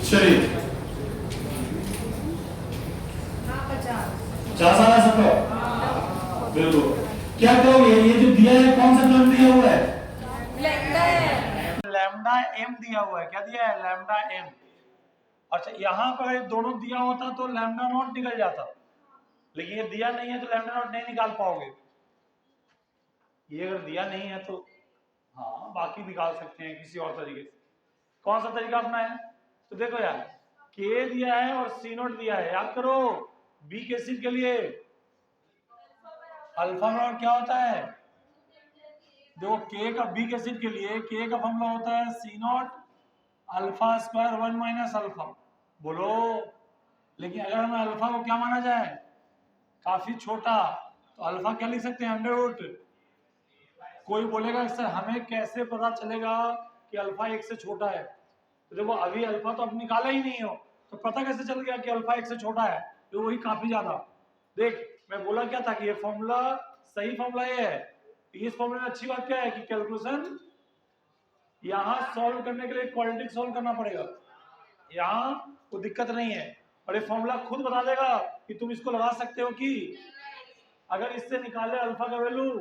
चलिए 50 आ सबको बिल्कुल। क्या कहोगे, ये जो दिया है कौन सा टर्म दिया हुआ है? लैम्डा एम दिया हुआ है। क्या दिया है? Lambda M. अच्छा, यहाँ पर ये दोनों दिया होता तो लैम्डा नॉट निकल जाता, लेकिन ये दिया नहीं है तो लैम्डा नॉट नहीं निकाल पाओगे। ये अगर दिया नहीं है तो हाँ बाकी निकाल सकते हैं किसी और तरीके से। कौन सा तरीका अपना है? तो देखो यार, के दिया है और सी नोट दिया है। याद करो, बीक एसिड के लिए अल्फा नॉट क्या होता है? देखो, के का बीक एसिड के लिए के का फॉर्मूला होता है C nought alpha square 1 minus alpha. बोलो। लेकिन अगर हमें अल्फा को क्या माना जाए? काफी छोटा, तो अल्फा क्या लिख सकते हैं? Under root. कोई बोलेगा सर हमें कैसे पता चलेगा कि अल्फा 1 से छोटा है? तो देखो, अभी अल्फा तो अब निकाला ही नहीं हो, तो पता कैसे चल गया कि अल्फा 1 से छोटा है? तो वही काफी ज्यादा। देख, मैं बोला क्या था कि ये फॉर्मूला सही फॉर्मूला ये है। इस फॉर्मूले में अच्छी बात क्या है कि कैलकुलेशन यहाँ सॉल्व करने के लिए क्वाड्रेटिक सॉल्व करना पड़ेगा, यहाँ कोई दिक्कत नहीं है। और ये फॉर्मूला खुद बता देगा कि तुम इसको लगा सकते हो कि अगर इससे निकाले अल्फा का वैल्यू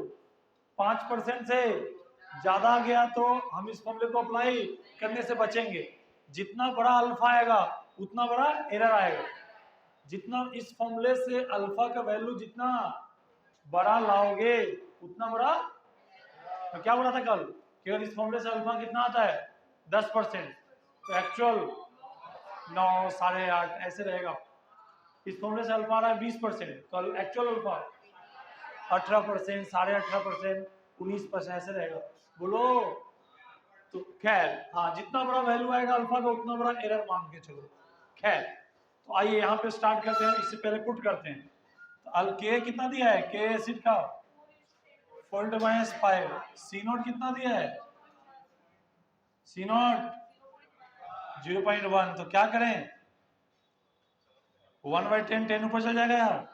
5% से ज्यादा आ गया तो हम इस फॉर्मूले को अप्लाई करने से बचेंगे। जितना बड़ा अल्फा आएगा उतना बड़ा एरर आएगा। जितना इस फॉर्मूले से अल्फा का वैल्यू जितना बड़ा लाओगे उतना बड़ा। तो क्या बोला था कल कि अगर इस फॉर्मूले से अल्फा कितना आता है 10%, तो एक्चुअल 9, 8.5 ऐसे रहेगा। इस फॉर्मूले से अल्फा आ रहा है 20%, तो एक्चुअल अल्फा 18%, 18.5%, 19% ऐसे रहेगा। बोलो। तो खैर हाँ, जितना बड़ा वैल्यू आएगा अल्फा का उतना बड़ा एरर मान के चलो। खैर, तो आइए यहाँ पे स्टार्ट करते हैं। इससे पहले पुट करते हैं। तो के कितना दिया है? के एसिड का 4×5। सी नोट कितना दिया है? सी नोट 0.1। तो क्या करें? 1/10, 10 ऊपर चल जाएगा यार।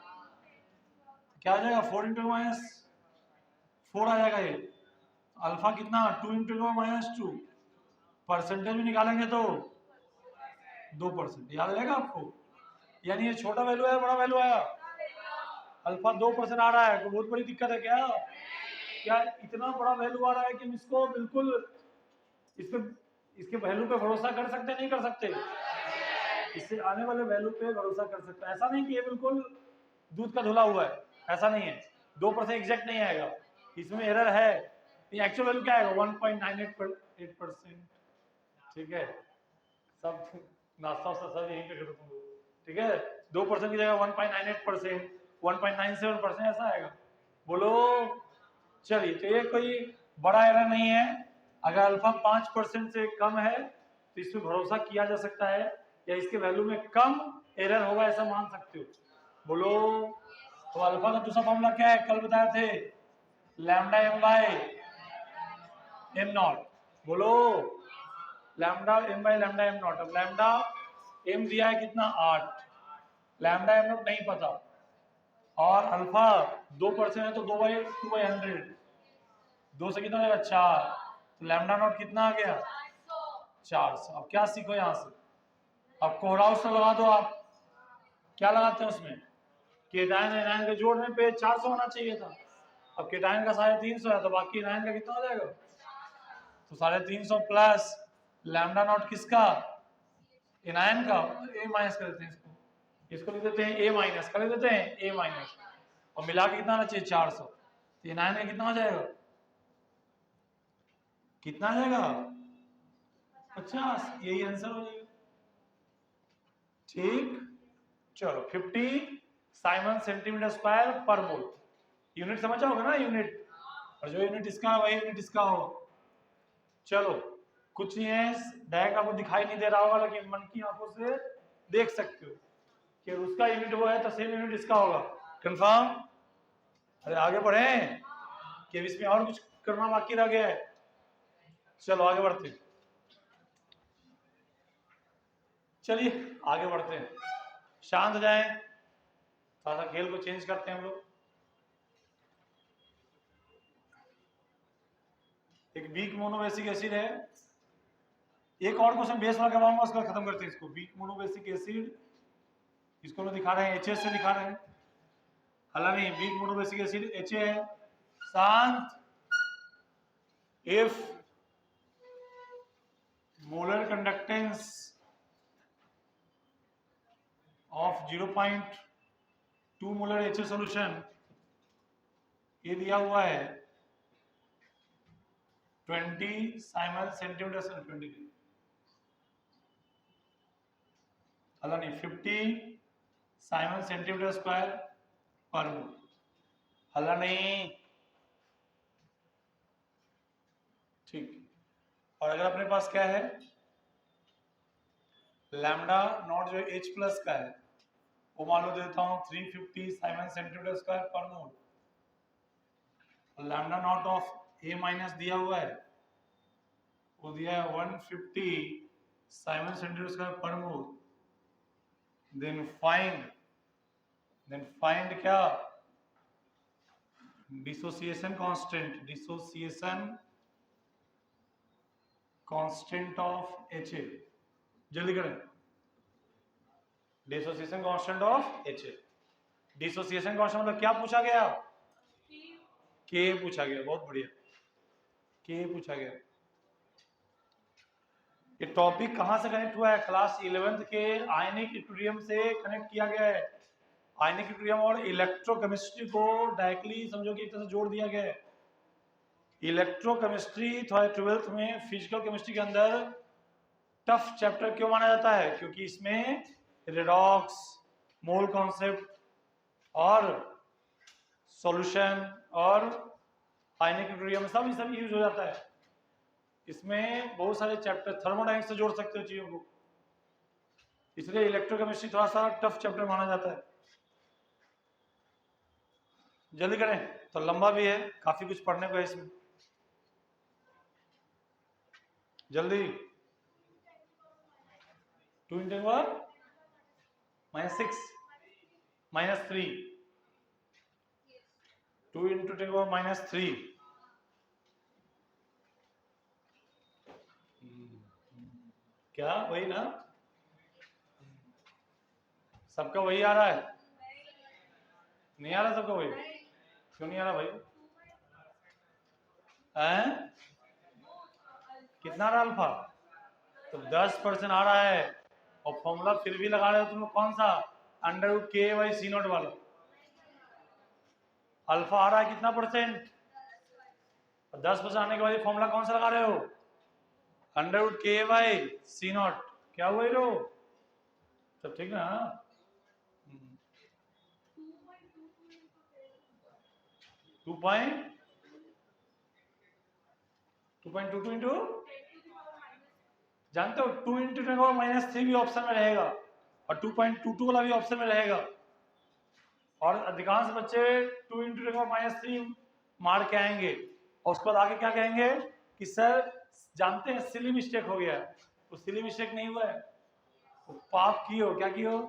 क्या आ जाएगा? 4×-4 आ जाएगा ये। अल्फा कितना? 2×-2। परसेंटेज भी निकालेंगे तो 2%। याद रहेगा आपको? यानी ये छोटा वैल्यू है, बड़ा वैल्यू आया? अल्फा 2% आ रहा है, तो बहुत बड़ी दिक्कत है क्या? क्या इतना बड़ा वैल्यू आ रहा है कि हम इसको बिल्कुल इसके वैल्यू पे भरोसा कर सकते नहीं कर सकते? इससे आने वाले वैल्यू पे भरोसा कर सकते हैं। ऐसा नहीं कि ये बिल्कुल दूध का धुला हुआ है, ऐसा नहीं है। 2% एग्जैक्ट नहीं आएगा, इसमें एरर है। एक्चुअल वैल्यू क्या आएगा? 1.98%। ठीक है, सब नाश्ता वास्ता सब यहीं पे करो तुम लोग। ठीक है, 2% की जगह 1.98%, 1.97% ऐसा आएगा। बोलो। चलिए, तो ये कोई बड़ा एरर नहीं है। अगर अल्फा 5% से कम है तो इसमें भरोसा किया जा सकता है, या इसके वैल्यू में कम एरर होगा ऐसा मान सकते हो। बोलो। तो अल्फा का दूसरा फॉर्मूला क्या है? कल बताए थे, lambda M by M nought. बोलो। Lambda M by lambda M nought. अब लैम्डा एम दिया है कितना? 8। लैम्डा एम नॉट नहीं पता, और अल्फा 2% है तो 2/100। 2 से कितना जाएगा? 4। तो लैम्डा नॉट कितना आ गया? 400। अब क्या सीखो यहाँ से? अब कोहराउस लगा दो आप। क्या लगाते हैं उसमें? केटायन एनायन के जोड़ने पे 400 होना चाहिए था। अब केटायन का 350 है तो बाकी एनायन का कितना हो जाएगा? तो 350 प्लस लैम्डा नॉट किसका? एनायन का। ए माइनस कर देते हैं इसको, इसको लिख देते हैं ए माइनस, कर देते हैं ए माइनस, और मिला के कितना आना चाहिए? 400। तो एनायन का कितना हो जाएगा? कितना आ जाएगा? 50। यही आंसर हो जाएगा। ठीक। चलो, 50 साइमन सेंटीमीटर स्क्वायर पर मोल। यूनिट समझ होगा ना? यूनिट, और जो यूनिट इसका वही यूनिट इसका हो। चलो, कुछ नहीं है, डायरेक्ट आपको दिखाई नहीं दे रहा होगा, लेकिन मन की आंखों से देख सकते हो कि उसका यूनिट वो है तो सेम यूनिट इसका होगा। कंफर्म? अरे आगे बढ़े कि इसमें और कुछ करना बाकी रह गया है? चलो आगे बढ़ते हैं। चलिए आगे बढ़ते हैं। शांत हो जाए, थोड़ा सा खेल को चेंज करते हैं हम लोग। एक वीक मोनोबेसिक एसिड है, एक और क्वेश्चन बेस वाला करवाऊंगा, उसके बाद खत्म करते हैं इसको। वीक मोनोबेसिक एसिड, इसको मैं दिखा रहे हैं HA से दिखा रहे हैं, हालांकि वीक मोनोबेसिक एसिड HA है। शांत, if molar conductance of 0.2 molar HA solution, ये दिया हुआ है 20 साइमन सेंटीमीटर 20 हालांकि 50 साइमन सेंटीमीटर स्क्वायर पर मोल, हला नहीं, ठीक। और अगर अपने पास क्या है, लैम्डा नॉट जो H प्लस का है वो मान लो देता हूं 350 Simon centimetre square per mole, lambda not of A minus दिया हुआ है, वो दिया है 150 साइमन सेंटीमीटर स्क्वायर पर मोल। देन फाइंड क्या, डिसोसिएशन कांस्टेंट ऑफ HA। जल्दी करें, dissociation constant of HA। Dissociation constant मतलब क्या पूछा गया, K पूछा गया, बहुत बढ़िया, K पूछा गया। ये टॉपिक कहां से कनेक्ट हुआ है, क्लास 11th के आयनिक इक्विलिब्रियम से कनेक्ट किया गया है। आयनिक इक्विलिब्रियम और इलेक्ट्रोकेमिस्ट्री को डायरेक्टली समझो कि एक तरह से जोड़ दिया गया है। इलेक्ट्रोकेमिस्ट्री थोड़ा 12th में फिजिकल केमिस्ट्री के अंदर टफ चैप्टर क्यों माना जाता है, क्योंकि इसमें रेडॉक्स, मोल कॉन्सेप्ट और सॉल्यूशन और आयनिक इक्विलिब्रियम सब यूज हो जाता है। इसमें बहुत सारे चैप्टर थर्मोडायनेमिक्स से जोड़ सकते हो चीजों को, इसलिए इलेक्ट्रोकेमिस्ट्री थोड़ा सा टफ चैप्टर माना जाता है। जल्दी करें, तो लंबा भी है, काफी कुछ पढ़ने को है इसमें, जल्दी। 2 × 10⁻⁻6 -3, 2 × 10⁻³ क्या वही ना, सबका वही आ रहा है, नहीं आ रहा सबका वही, क्यों नहीं आ रहा भाई, हैं? कितना आ रहा अल्फा, तो 10% आ रहा है, और फॉर्मूला फिर भी लगा रहे हो तुम लोग कौन सा, √K/C0 वाला। अल्फा आ रहा है कितना परसेंट, 10% आने के बाद ये फॉर्मूला कौन सा लगा रहे हो, √K/C0। क्या हुआ रो, सब ठीक ना, 2.22 जानते हो, 2 × 10⁻³ भी ऑप्शन में रहेगा और 2.22 वाला भी ऑप्शन में रहेगा, और अधिकांश बच्चे 2 × 10⁻³ मार के आएंगे, और उसके बाद आगे क्या कहेंगे कि सर जानते हैं सिली मिस्टेक हो गया, तो सिली मिस्टेक नहीं हुआ है, तो पाप की हो, क्या की हो,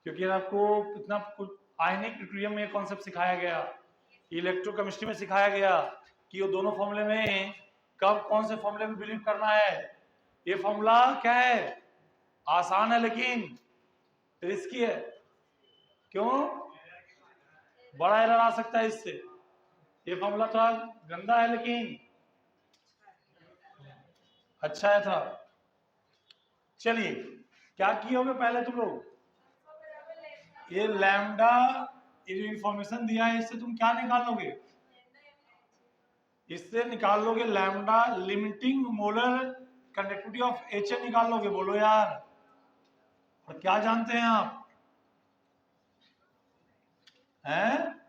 क्योंकि आपको इतना कुछ आयनिक इक्विलिब्रियम में कॉन्सेप्ट सिखाया गया, इलेक्ट्रोकेमिस्ट्री में सिखाया गया कि वो दोनों फॉर्मूले में कब कौन से फॉर्मूले में बिलीव करना है। ये फॉर्मूला क्या है, आसान है लेकिन रिस्की है, क्यों, बड़ा एरर आ सकता है इससे। ये फॉर्मूला थोड़ा गंदा है लेकिन अच्छा है था। चलिए क्या किए होगे पहले तुम लोग, ये लैम्डा, ये जो इंफॉर्मेशन दिया है इससे तुम क्या निकाल लोगे, इससे निकाल लोगे lambda limiting molar conductivity of HA निकाल लोगे, बोलो यार। और क्या जानते हैं आप, हैं,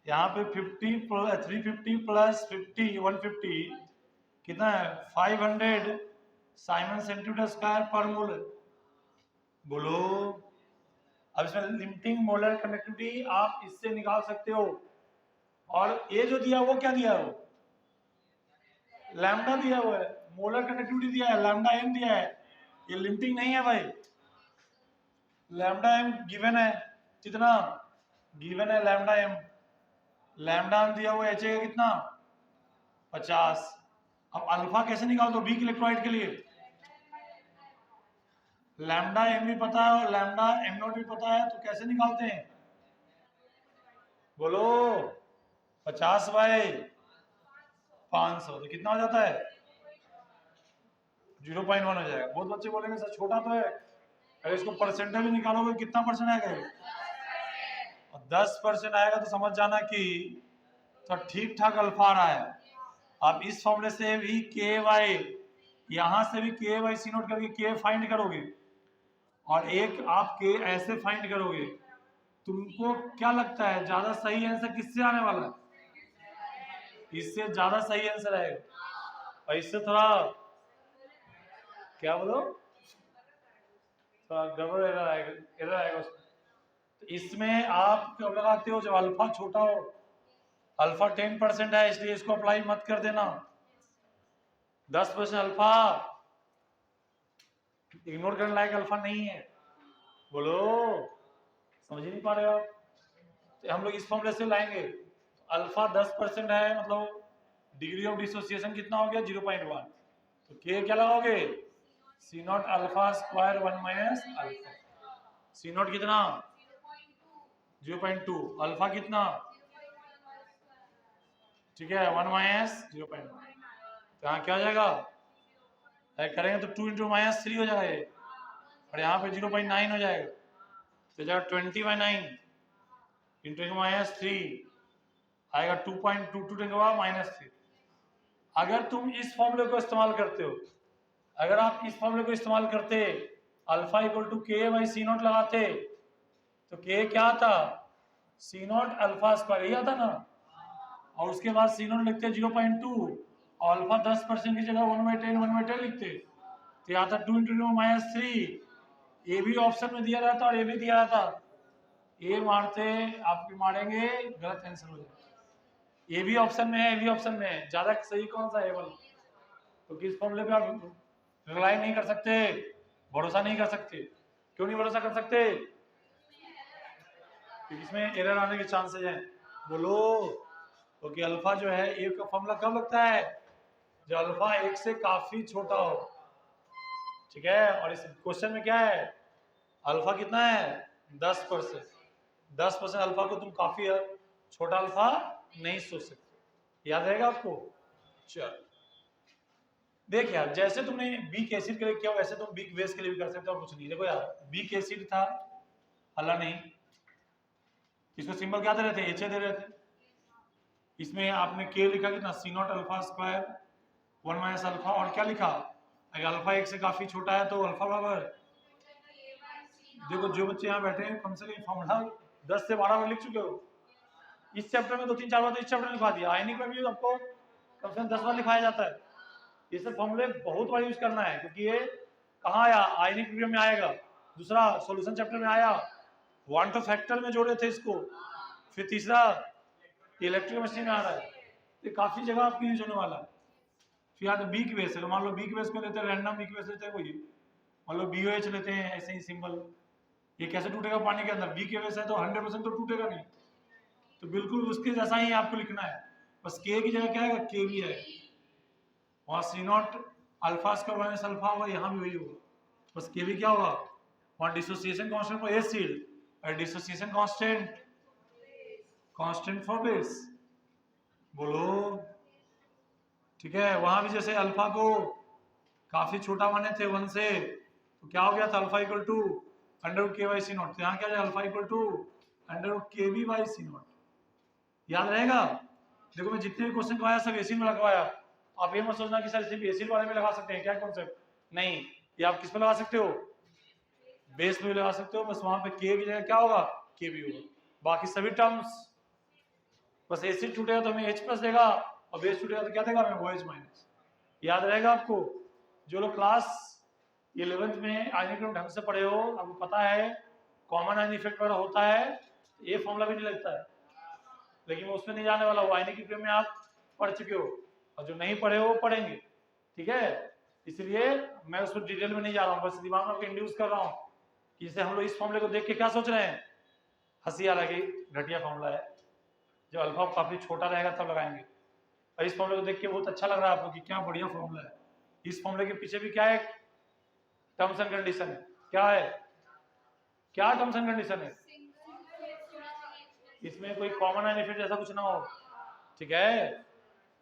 यहाँ पे 350 प्लस 50 150 कितना है, 500 साइमन सेंटीमीटर स्क्वायर पर मोल, बोलो। अब इसमें लिमिटिंग मोलर कंडक्टिविटी आप इससे निकाल सकते हो, और ये जो दिया वो क्या दिया है, वो लैम्डा दिया हुआ है, मोलर कंडक्टिविटी दिया है, लैम्डा m दिया है, ये लिमिटिंग नहीं है भाई, लैम्डा m गिवन है, कितना गिवन है लैम्डा m, लैम्डा m दिया हुआ HA का कितना 50, अब अल्फा कैसे निकाल दो वीक इलेक्ट्रोलाइट के लिए? लैम्डा एम भी पता है और लैम्डा एम नॉट भी पता है, तो कैसे निकालते हैं? बोलो 50/500 तो कितना हो जाता है? 0.1 हो जाएगा। बहुत बच्चे बोलेंगे सर छोटा तो है, अगर इसको परसेंटेज में निकालोगे कितना परसेंट आएगा? और 10% आएगा तो समझ जाना कि तो ठीक ठाक अल्फा आ रहा है। आप इस फॉर्मूले से भी के वाई, यहां से भी के वाई सी नोट करके के फाइंड करोगे, और एक आप के ऐसे फाइंड करोगे। तुमको क्या लगता है ज्यादा सही आंसर किससे आने वाला है? इससे ज्यादा सही आंसर आएगा। और इससे थोड़ा क्या बोलो, थोड़ा गड़बड़ एरर आएगा उसमें। तो इसमें आप कब लगाते हो? जब अल्फा छोटा हो। अल्फा 10% है इसलिए इसको अप्लाई मत कर देना। 10% अल्फा इग्नोर करने लायक अल्फा नहीं है। बोलो समझ ही नहीं पा रहे हो आप? तो हम लोग इस फॉर्मूले से लाएंगे। अल्फा 10% है, मतलब डिग्री ऑफ डिसोसिएशन कितना हो गया? 0.1। तो के क्या लगाओगे? C nought alpha square 1 minus alpha. C nought कितना? 0.2। अल्फा कितना? ठीक है 1 माइनस 0.1। तो यहाँ क्या हो जाएगा? करेंगे तो 2 इंटू -3 हो जाएगा ये, और यहाँ पे 0.9 हो जाएगा। तो जाएगा 20/9 इंटू -3 आएगा 2.22 10 -3। अगर तुम इस फॉर्मूले को इस्तेमाल करते हो, अगर आप इस फॉर्मूले को इस्तेमाल करते, अल्फा इक्वल टू के बाई सी नॉट लगाते, तो के क्या आता? सी नॉट अल्फा स्क्वायर, यही आता ना। और उसके बाद सी नॉट लिखते 0.2, और अल्फा 10% की जगह 1/10 लिखते, तो यहाँ था 2 इंटू -3। ये भी ऑप्शन में दिया रहता और ये भी दिया रहता, ये मारते आप भी मारेंगे, गलत आंसर हो जाएगा। ये भी ऑप्शन में है, ये भी ऑप्शन में है, ज्यादा सही कौन सा है वाला? तो किस फॉर्मूले पे आप रिलाई नहीं कर सकते, भरोसा नहीं कर सकते? क्यों नहीं भरोसा कर सकते? क्योंकि इसमें एरर आने के चांसेस हैं। बोलो क्योंकि अल्फा जो है ए का फॉर्मूला कब लगता है? जब अल्फा 1 से काफी छोटा हो। ठीक है, और इस क्वेश्चन में क्या है? अल्फा कितना है? 10%। 10% अल्फा को तुम काफी छोटा अल्फा नहीं सोच सकते। याद रहेगा आपको? चल देख यार, जैसे तुमने बीक एसिड के लिए किया वैसे तुम बीक बेस के लिए भी कर सकते हो, कुछ नहीं। देखो यार, बीक एसिड था, हल्ला नहीं, इसको सिंबल क्या दे रहे थे? एच दे रहे थे। इसमें आपने के लिखा कितना? C nought alpha square 1 minus alpha, और क्या लिखा? अगर अल्फा 1 से काफी छोटा है तो अल्फा बराबर, देखो जो बच्चे यहाँ बैठे हैं कम से कम फॉर्मूला 10 से 12 बार लिख चुके हो। इस चैप्टर में 2-3-4 बार तो इस चैप्टर में लिखवा दिया, आयनिक में भी आपको कम से कम 10 बार लिखाया जाता है। ये सब फॉर्मूले बहुत बार यूज करना है, क्योंकि ये कहाँ आया? आयनिक में आएगा। दूसरा सॉल्यूशन चैप्टर में आया, 1 to फैक्टर में जोड़े थे इसको। फिर तीसरा इलेक्ट्रिक मशीन में आ रहा है, ये काफी जगह आपको यूज होने वाला है। फिर यहाँ बीक बेस है, मान लो बीक बेस को लेते हैं, रैंडम बीक बेस लेते हैं कोई, मान लो BOH लेते हैं, ऐसे ही सिंपल। ये कैसे टूटेगा पानी के अंदर? बीक बेस है तो 100% तो टूटेगा नहीं, तो बिल्कुल उसके जैसा ही आपको लिखना है। बस के की जगह क्या है? के भी है। वहां C nought alpha square minus alpha होगा, यहाँ भी वही होगा, बस के भी क्या होगा? वहां डिसोसिएशन कांस्टेंट फॉर एसिड और डिसोसिएशन कांस्टेंट फॉर बेस। बोलो ठीक है। वहां भी जैसे अल्फा को काफी छोटा माने थे 1 से, तो क्या हो गया था? अल्फा इक्वल टू अंडर के बाई सी नॉट। यहाँ क्या है? अल्फा इक्वल टू अंडर के बी बाई सी नॉट। याद रहेगा? देखो मैं जितने भी क्वेश्चन करवाया सब एसिड में लगवाया। आप ये मत सोचना कि सर सिर्फ एसिड वाले में लगा सकते हैं, क्या कॉन्सेप्ट? नहीं, ये आप किस पे लगा सकते हो? बेस पे भी लगा सकते हो। बस वहां पे के की जगह क्या होगा? के भी होगा। बाकी सभी टर्म्स, बस एसिड छूटेगा तो हमें H+ देगा, और बेस छूटेगा तो क्या देगा हमें? OH-। याद रहेगा आपको? जो लोग क्लास 11th में आयनिक ढंग से पढ़े हो, आपको पता है कॉमन आयन इफेक्ट वगैरह होता है, ये फॉर्मूला भी नहीं लगता है, लेकिन वो उसमें नहीं जाने वाला। वो आयनिक इफेक्ट में आप पढ़ चुके हो, और जो नहीं पढ़े हो पढ़ेंगे। ठीक है, इसलिए मैं उस पर डिटेल में नहीं जा रहा हूँ, बस दिमाग में आपको इंड्यूस कर रहा हूँ कि जैसे हम लोग इस फॉर्मूले को देख के क्या सोच रहे हैं? हंसी आ रही, घटिया फॉर्मूला है, जब अल्फा काफी छोटा रहेगा तब लगाएंगे। और इस फॉर्मूले को देख के बहुत अच्छा लग रहा है आपको कि क्या बढ़िया फॉर्मूला है। इस फॉर्मूले के पीछे भी क्या है, टर्म्स एंड कंडीशन है। क्या है, क्या टर्म्स एंड कंडीशन है? इसमें कोई कॉमन आयन इफेक्ट जैसा कुछ ना हो, ठीक है।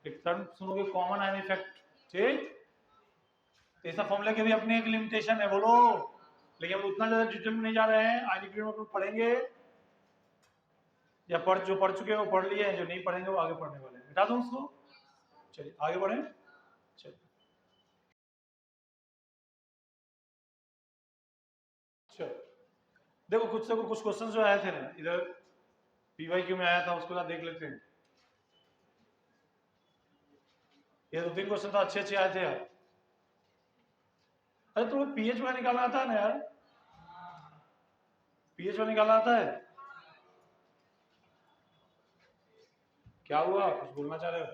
एक टर्म सुनोगे कॉमन आयन इफेक्ट, ठीक। तो ऐसा फॉर्मूले के भी अपनी एक लिमिटेशन है, बोलो। लेकिन हम उतना ज्यादा डिटेल में नहीं जा रहे हैं, आगे वीडियो में पढ़ेंगे, या जो पढ़ चुके हैं वो पढ़ लिए हैं, जो नहीं पढ़ेंगे वो आगे पढ़ने वाले हैं। मिटा दूं उसको, चलिए आगे बढ़े। चलिए देखो कुछ क्वेश्चन जो आए थे ना इधर पीवाईक्यू में आया था, उसको ना देख लेते हैं। ये 2-3 क्वेश्चन तो अच्छे आए थे यार। अरे तुम्हें पीएच का निकालना आता है ना यार? पीएच का निकालना आता है? क्या हुआ, कुछ बोलना चाह रहे हो?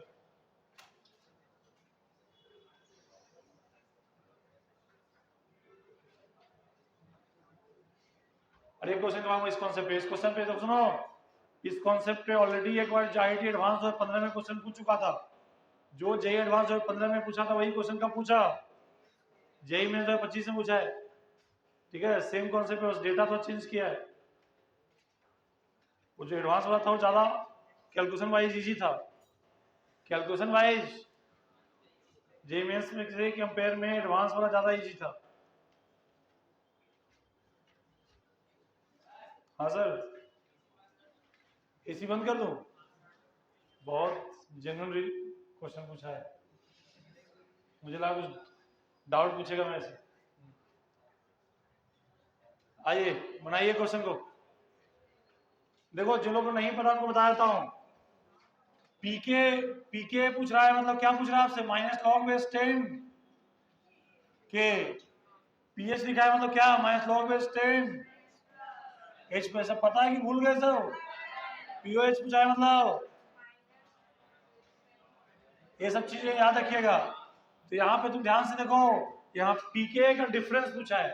अरे क्वेश्चन कराऊंगा इस कॉन्सेप्ट पे, इस क्वेश्चन पे तो सुनो। इस कॉन्सेप्ट पे ऑलरेडी एक बार जेईटी एडवांस 2015 में क्वेश्चन पूछ चुका था। जो जेई एडवांस 2015 में पूछा था वही क्वेश्चन का पूछा, जेई में 2025 में पूछा है, ठीक है। सेम कॉन्सेप्ट है, बस डेटा तो चेंज किया है। वो जो एडवांस वाला था वो ज्यादा कैलकुलेशन वाइज इजी था, कैलकुलेशन वाइज जेई मेंस में से कंपेयर में एडवांस वाला ज्यादा इजी था। हाँ सर, एसी बंद कर दूं? बहुत जेन्युइन क्वेश्चन पूछा है, मुझे लगा कुछ डाउट पूछेगा मेरे से। आइए बनाइए क्वेश्चन को। देखो जिन लोगों को नहीं पता उनको बता देता हूं। पीके पीके पूछ रहा है, मतलब क्या पूछ रहा है आपसे, माइनस लॉग बेस 10 के। पीएच लिखा है मतलब क्या, माइनस लॉग बेस 10। एच पे सब पता है कि भूल गए सब? पीओएच पूछा है मतलब ये सब चीजें याद रखिएगा। तो यहाँ पे तुम ध्यान से देखो, यहाँ पीके का डिफरेंस पूछा है।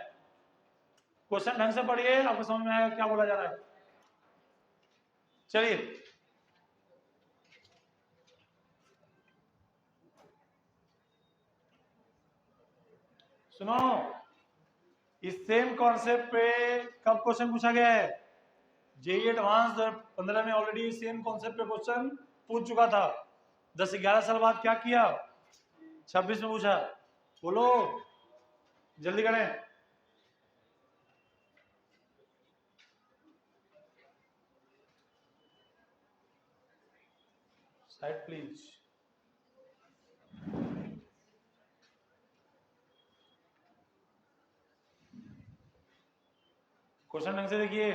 क्वेश्चन ढंग से पढ़िए, आपको समझ में आएगा क्या बोला जा रहा है। चलिए सुनो, इस सेम कॉन्सेप्ट पे कब क्वेश्चन पूछा गया है? जेई एडवांस 15 में ऑलरेडी सेम कॉन्सेप्ट पे क्वेश्चन पूछ चुका था। 10-11 साल बाद क्या किया, 26 में पूछा। बोलो जल्दी करें। Side please. क्वेश्चन ढंग से देखिए,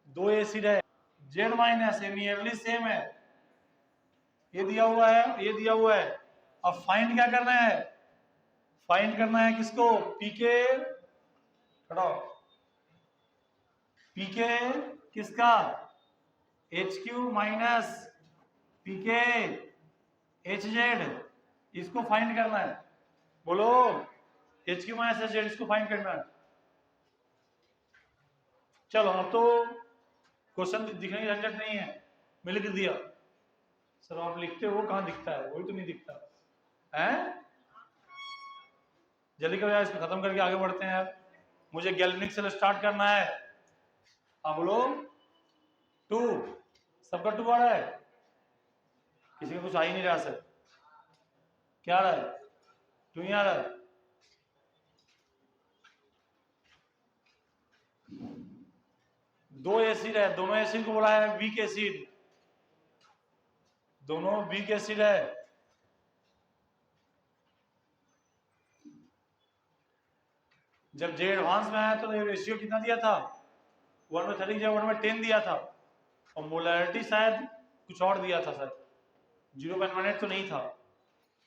दो एसिड है, जेड माइनस नियरली सेम है, ये दिया हुआ है, ये दिया हुआ है। अब फाइंड क्या करना है, फाइंड करना है किसको, पीके हटाओ, पीके किसका, एच क्यू माइनस पीके एच जेड, इसको फाइंड करना है। बोलो H Q minus H Z, इसको फाइंड करना है। चलो अब तो क्वेश्चन दिखने की झंझट नहीं है, मैं लिख दिया। सर आप लिखते हो कहाँ दिखता है, वही तो नहीं दिखता है। जल्दी करो यार, इसको खत्म करके आगे बढ़ते हैं यार, मुझे गैल्वेनिक से स्टार्ट करना है। हाँ बोलो 2, सबका 2 आ रहा है, किसी का कुछ आ ही नहीं रहा सर। क्या आ रहा है, 2 ही आ रहा है। दो एसिड है, दोनों एसिड को बोला है वीक एसिड, दोनों वीक एसिड है। जब जे एडवांस में आया तो ये रेशियो कितना दिया था, 1/30 या 1/10 दिया था, और मोलैरिटी शायद कुछ और दिया था सर, 0.18 तो नहीं था।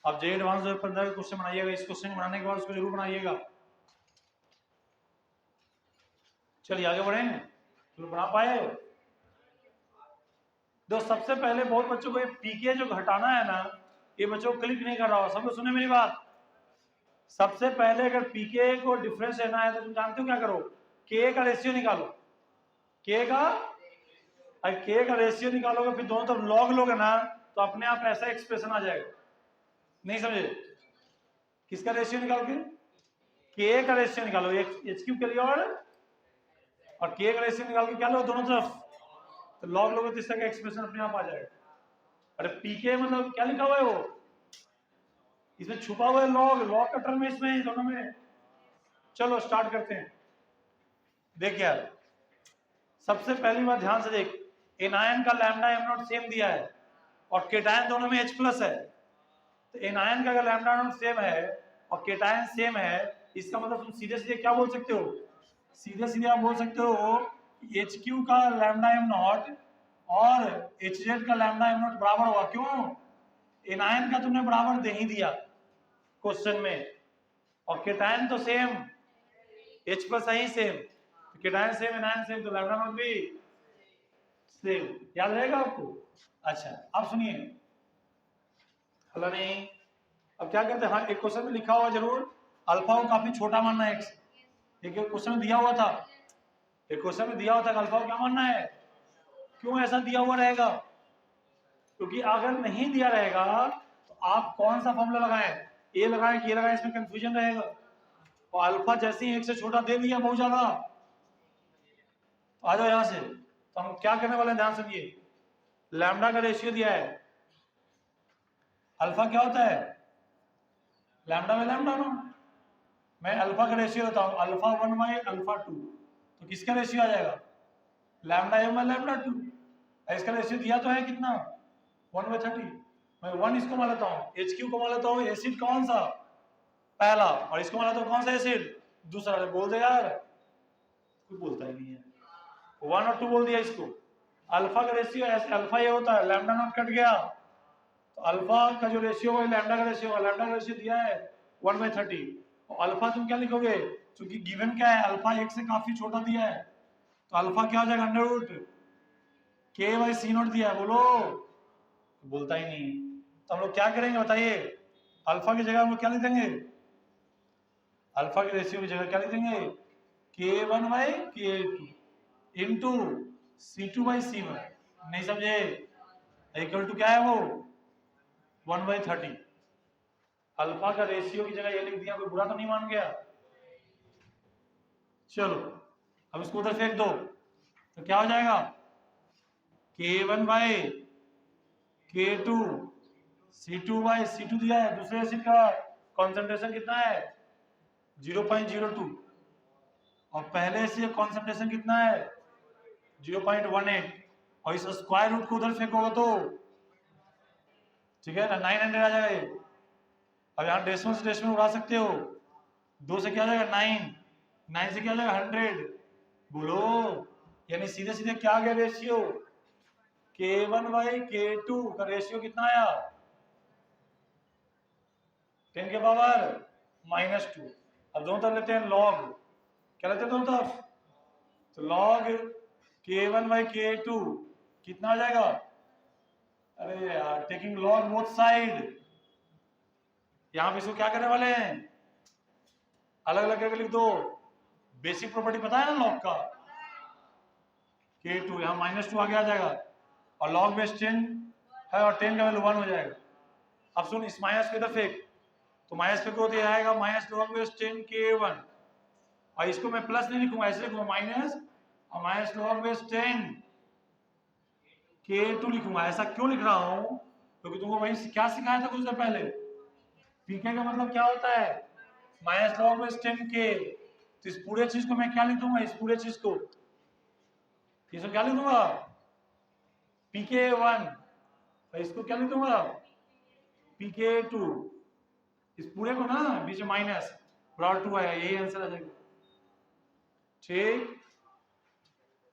अब जे एडवांस 2015 का क्वेश्चन बनाइएगा, इस क्वेश्चन बनाने के बाद उसको जरूर बनाइएगा। चलिए आगे बढ़ें, तो बना पाए। दोस्त सबसे पहले बहुत बच्चों को ये पीके जो घटाना है ना, ये बच्चों को क्लिक नहीं कर रहा हो, सब लोग सुने मेरी बात। सबसे पहले अगर पीके को डिफरेंस लेना है तो तुम जानते हो क्या करो, के का रेशियो निकालो, के का रेशियो निकालोगे, फिर दोनों तरफ लॉग लोगे ना, तो अपने आप ऐसा एक्सप्रेशन आ जाएगा। नहीं समझे? किसका रेशियो निकाल के? के का रेशियो निकालो एच क्यूब के लिए, और के का रेशियो निकाल के क्या लो दोनों तरफ, तो लॉग लोगे तो इस तरह का एक्सप्रेशन अपने आप आ जाएगा। अरे पीके मतलब क्या लिखा हुआ है वो, इसमें छुपा हुआ है लॉग, लॉग का टर्म है इसमें दोनों में। चलो स्टार्ट करते हैं। देख यार, सबसे पहली बात ध्यान से देख, एनायन का लैम्डा एम नॉट सेम दिया है और केटायन दोनों में H प्लस है, तो एनायन का अगर लैम्डा नॉट सेम है और केटायन सेम है, इसका मतलब तुम सीधे सीधे क्या बोल सकते हो, सीधे सीधे आप बोल सकते हो एच क्यू का लैम्डा एम नॉट और एच जेड का लैम्डा एम नॉट बराबर होगा। क्यों? एनायन का तुमने बराबर दे ही दिया क्वेश्चन में, और केटायन तो सेम, H प्लस है ही सेम, तो केटायन सेम एनायन सेम, तो लैम्डा नॉट भी सेम। याद रहेगा आपको? अच्छा अब सुनिए, हला नहीं, अब क्या करते हैं, हाँ एक क्वेश्चन में लिखा हुआ जरूर अल्फा को काफी छोटा मानना है x, एक क्वेश्चन में दिया हुआ था, एक क्वेश्चन में दिया हुआ था अल्फा को क्या मानना है। क्यों ऐसा दिया हुआ रहेगा? क्योंकि अगर नहीं दिया रहेगा तो आप कौन सा फॉर्मूला लगाएं, ए लगाएं कि ए लगाएं, इसमें कंफ्यूजन रहेगा। और अल्फा जैसे ही एक से छोटा दे दिया बहुत ज्यादा, आ जाओ यहां से, तो हम क्या करने वाले हैं ध्यान सुनिए, लैम्डा का रेशियो दिया है, अल्फा क्या होता है, लैम्डा में लैम्डा नो, मैं अल्फा का रेशियो लेता हूं अल्फा 1 बाई अल्फा 2, तो किसका रेशियो आ जाएगा, लैम्डा एम बाई लैम्डा 2, इसका रेशियो दिया तो है कितना 1/30, मैं 1 इसको मान लेता हूँ, एच क्यू को मान लेता हूँ, एसिड कौन सा पहला, और इसको मान लेता हूँ कौन सा एसिड दूसरा, बोल दे यार, कोई बोलता ही नहीं है, 1 और 2 बोल दिया इसको। अल्फा का रेशियो ऐसे, अल्फा ये होता है लैम्डा नॉट कट गया, तो अल्फा का जो रेशियो है लैम्डा का रेशियो, लैम्डा का रेशियो दिया है 1/30, और अल्फा तुम क्या लिखोगे, क्योंकि गिवन क्या है अल्फा एक से काफी छोटा दिया है, तो अल्फा क्या हो जाएगा अंडर रूट के बाई सी नॉट दिया है, बोलो, बोलता ही नहीं। तो हम लोग क्या करेंगे बताइए, अल्फा की जगह हम लोग क्या लिख देंगे, अल्फा के रेशियो की जगह क्या लिख देंगे, k1 by k2 into C2 by C1, नहीं समझे, इक्वल टू क्या है वो 1/30, अल्फा का रेशियो की जगह ये लिख दिया, कोई बुरा तो नहीं मान गया। चलो अब इसको उधर फेंक दो, तो क्या हो जाएगा k1 by k2 C2 by C2 दिया है, दूसरे एसिड का कॉन्सेंट्रेशन कितना है 0.02, और पहले एसिड का कॉन्सेंट्रेशन कितना है 0.18, और इस स्क्वायर रूट को उधर फेंकोगे तो ठीक है ना 900 आ जाएगा ये। अब यहाँ डेसिमल से डेसिमल उड़ा सकते हो, 2 से क्या हो जाएगा 9, 9 से क्या हो जाएगा 100, बोलो, यानी सीधे सीधे क्या आ गया रेशियो, k1 बाई k2 का रेशियो कितना आया 10 के पावर -2। अब दोनों तरफ लेते हैं लॉग, क्या लेते हैं दोनों तरफ, तो लॉग k1 बाई k2 कितना आ जाएगा, अरे यार टेकिंग लॉग बोथ साइड, यहां पे इसको क्या करने वाले हैं अलग अलग करके लिख दो, बेसिक प्रॉपर्टी पता है ना लॉग का, k2 यहाँ -2 आगे आ जाएगा, और लॉग बेस 10 है और 10 का वैल्यू 1 हो जाएगा। अब सुन इस माइनस को इधर फेंक, तो माइनस पे को दिया आएगा माइनस लॉग बेस 10 k1, और इसको मैं प्लस नहीं लिखूंगा, ऐसे लिखूंगा माइनस और माइनस लॉग बेस 10 k2 लिखूंगा। ऐसा क्यों लिख रहा हूं, क्योंकि तुमको वही क्या सिखाया था कुछ देर पहले, पीके का मतलब क्या होता है माइनस लॉग बेस 10 k, तो इस पूरे चीज को मैं क्या लिख दूंगा, इस पूरे चीज को इसको क्या लिख दूंगा pk1, और इसको क्या लिख दूंगा pk2, इस पूरे को ना बीच में माइनस ब्रॉड 2 आया, यही आंसर आ जाएगा। ठीक,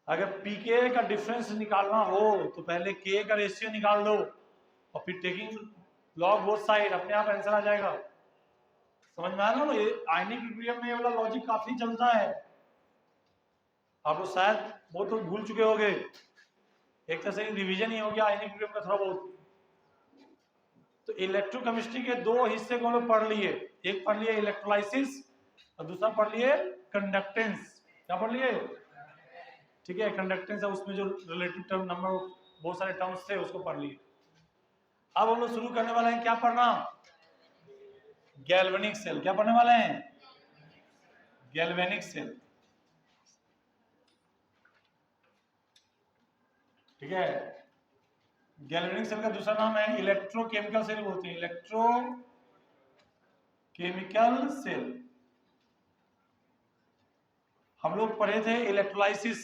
अगर pk का डिफरेंस निकालना हो तो पहले k का रेशियो निकाल दो और फिर टेकिंग लॉग बोथ साइड, अपने आप आंसर आ जाएगा। समझ में आ रहा है, ये आयनिक इक्विलिब्रियम में ये वाला लॉजिक काफी चलता है, आप लोग शायद बहुत तो भूल चुके होंगे, एक तरह से रिवीजन ही हो गया आयनिक इक्विलिब्रियम का थोड़ा बहुत। तो इलेक्ट्रोकेमिस्ट्री के दो हिस्से को हम लोग पढ़ लिए, एक पढ़ लिए इलेक्ट्रोलाइसिस और दूसरा पढ़ लिए कंडक्टेंस। क्या पढ़ लिए, ठीक है, कंडक्टेंस है, उसमें जो रिलेटिव टर्म नंबर बहुत सारे टर्म्स थे उसको पढ़ लिए। अब हम लोग शुरू करने वाले हैं क्या पढ़ना, गैल्वेनिक सेल। क्या पढ़ने वाले हैं, गैल्वेनिक सेल। ठीक है, गैल्वेनिक सेल का दूसरा नाम है इलेक्ट्रोकेमिकल सेल बोलते हैं, इलेक्ट्रोकेमिकल सेल। हम लोग पढ़े थे इलेक्ट्रोलाइसिस,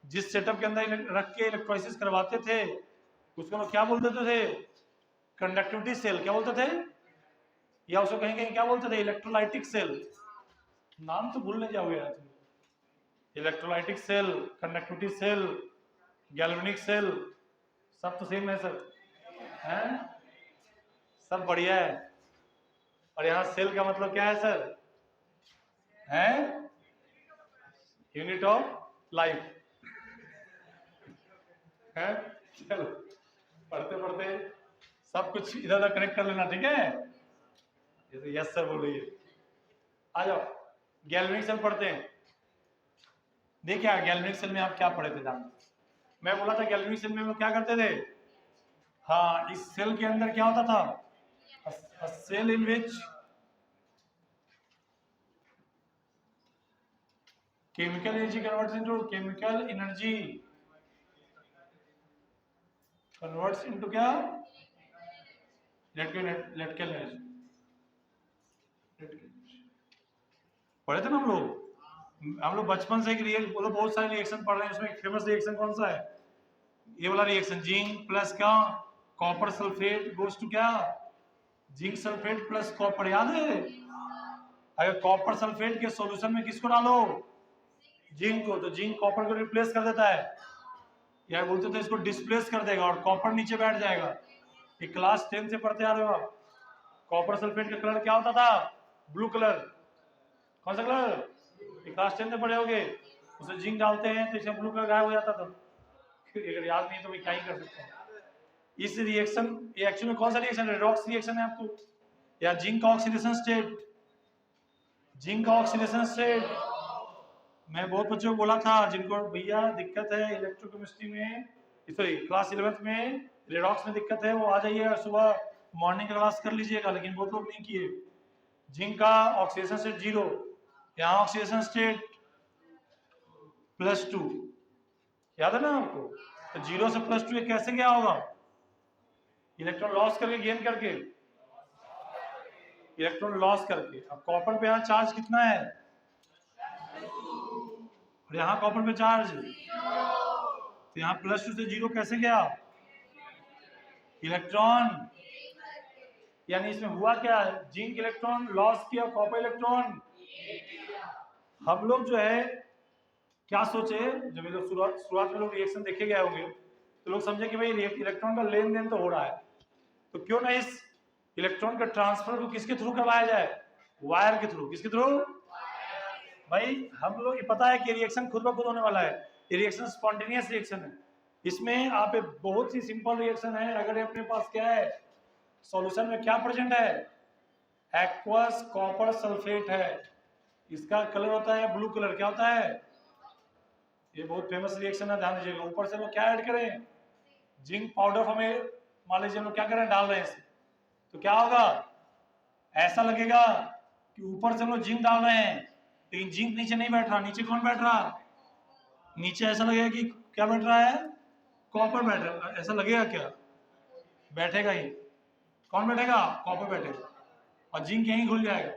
जिस सेटअप के अंदर रख के इलेक्ट्रोलाइसिस करवाते थे उसको लोग क्या बोलते थे, कंडक्टिविटी सेल। क्या बोलते थे, या उसको कहीं कहीं क्या बोलते थे, इलेक्ट्रोलाइटिक सेल। नाम तो भूल नहीं जाओगे यार, electrolytic cell, conductivity cell, galvanic cell, सब तो सेम है सर, हैं सब बढ़िया है। और यहाँ सेल का मतलब क्या है सर, है यूनिट ऑफ लाइफ है। चलो पढ़ते पढ़ते सब कुछ इधर उधर कनेक्ट कर लेना, ठीक है। जैसे यस सर बोल रही है, आ जाओ गैल्वेनिक सेल पढ़ते हैं। देखिए गैल्वेनिक सेल में आप क्या पढ़े थे जान, मैं बोला था गैल्वेनिक सेल में हम लोग क्या करते थे। हाँ, इस सेल के अंदर क्या होता था, a cell in which chemical energy converts into क्या, इलेक्ट्रिकल एनर्जी। पढ़े थे ना हम लोग बचपन से बहुत सारे रिएक्शन पढ़ रहे हैं। उसमें एक फेमस रिएक्शन कौन सा है, ये वाला रिएक्शन, जिंक प्लस क्या, कॉपर सल्फेट गोज टू क्या, जिंक सल्फेट प्लस कॉपर। याद है, अगर कॉपर सल्फेट के सॉल्यूशन में किसको डालो, जिंक को, तो जिंक कॉपर को रिप्लेस कर देता है, या बोलते थे इसको डिस्प्लेस कर देगा और कॉपर नीचे बैठ जाएगा। ये क्लास 10 से पढ़ते आ रहे हो आप। कॉपर सल्फेट का कलर क्या होता था, ब्लू कलर। कौन सा कलर, क्लास 10 में पढ़े होगे। उसे जिंक डालते हैं तो इसमें ब्लू कलर गायब हो जाता था। अगर याद नहीं तो मैं क्या ही कर सकता हूँ। इस रिएक्शन, ये एक्चुअली में कौन सा रिएक्शन, रेडॉक्स रिएक्शन है आपको, या zinc oxidation state, zinc oxidation state. मैं बहुत बच्चों को बोला था जिनको भैया दिक्कत है इलेक्ट्रोकेमिस्ट्री में, सॉरी क्लास 11th में रेडॉक्स में दिक्कत है, वो आ जाइए सुबह मॉर्निंग का क्लास कर लीजिएगा, लेकिन बहुत लोग नहीं किए। जिंक का ऑक्सीडेशन स्टेट 0, यहाँ ऑक्सीडेशन स्टेट +2, याद है ना आपको। तो 0 से +2 ये कैसे क्या होगा, इलेक्ट्रॉन लॉस करके गेन करके, इलेक्ट्रॉन लॉस करके। अब कॉपर पे यहाँ चार्ज कितना है, और यहाँ कॉपर पे चार्ज, तो यहाँ +2 से 0 कैसे गया, इलेक्ट्रॉन, यानी इसमें हुआ क्या, जिंक इलेक्ट्रॉन लॉस किया, कॉपर इलेक्ट्रॉन। हम लोग जो है क्या सोचे, जब ये लोग शुरुआत में लोग रिएक्शन देखे गए होंगे तो लोग समझे कि भाई इलेक्ट्रॉन का लेन देन तो हो रहा है, तो क्यों ना इस इलेक्ट्रॉन का ट्रांसफर को किसके थ्रू करवाया जाए, वायर के थ्रू। किसके थ्रू, भाई हम लोग ये पता है कि रिएक्शन खुद ब खुद होने वाला है, ये रिएक्शन स्पॉन्टेनियस रिएक्शन है। इसमें आप एक बहुत ही सिंपल रिएक्शन है, अगर अपने पास क्या है सॉल्यूशन में क्या प्रेजेंट है, एक्वस कॉपर सल्फेट है, इसका कलर होता है ब्लू कलर। क्या होता है, ये बहुत फेमस रिएक्शन है, ध्यान दीजिएगा। ऊपर से लोग क्या ऐड करें, जिंक पाउडर, हमें मान लीजिए हम लोग क्या करें, डाल रहे हैं इसे, तो क्या होगा, ऐसा लगेगा कि ऊपर से हम लोग जिंक डाल रहे हैं लेकिन जिंक नीचे नहीं बैठ रहा। नीचे कौन बैठ रहा, नीचे ऐसा लगेगा कि क्या बैठ रहा है, कॉपर बैठ रहा है। ऐसा लगेगा क्या, बैठेगा ही, कौन बैठेगा, कॉपर बैठेगा, और जिंक यहीं घुल जाएगा।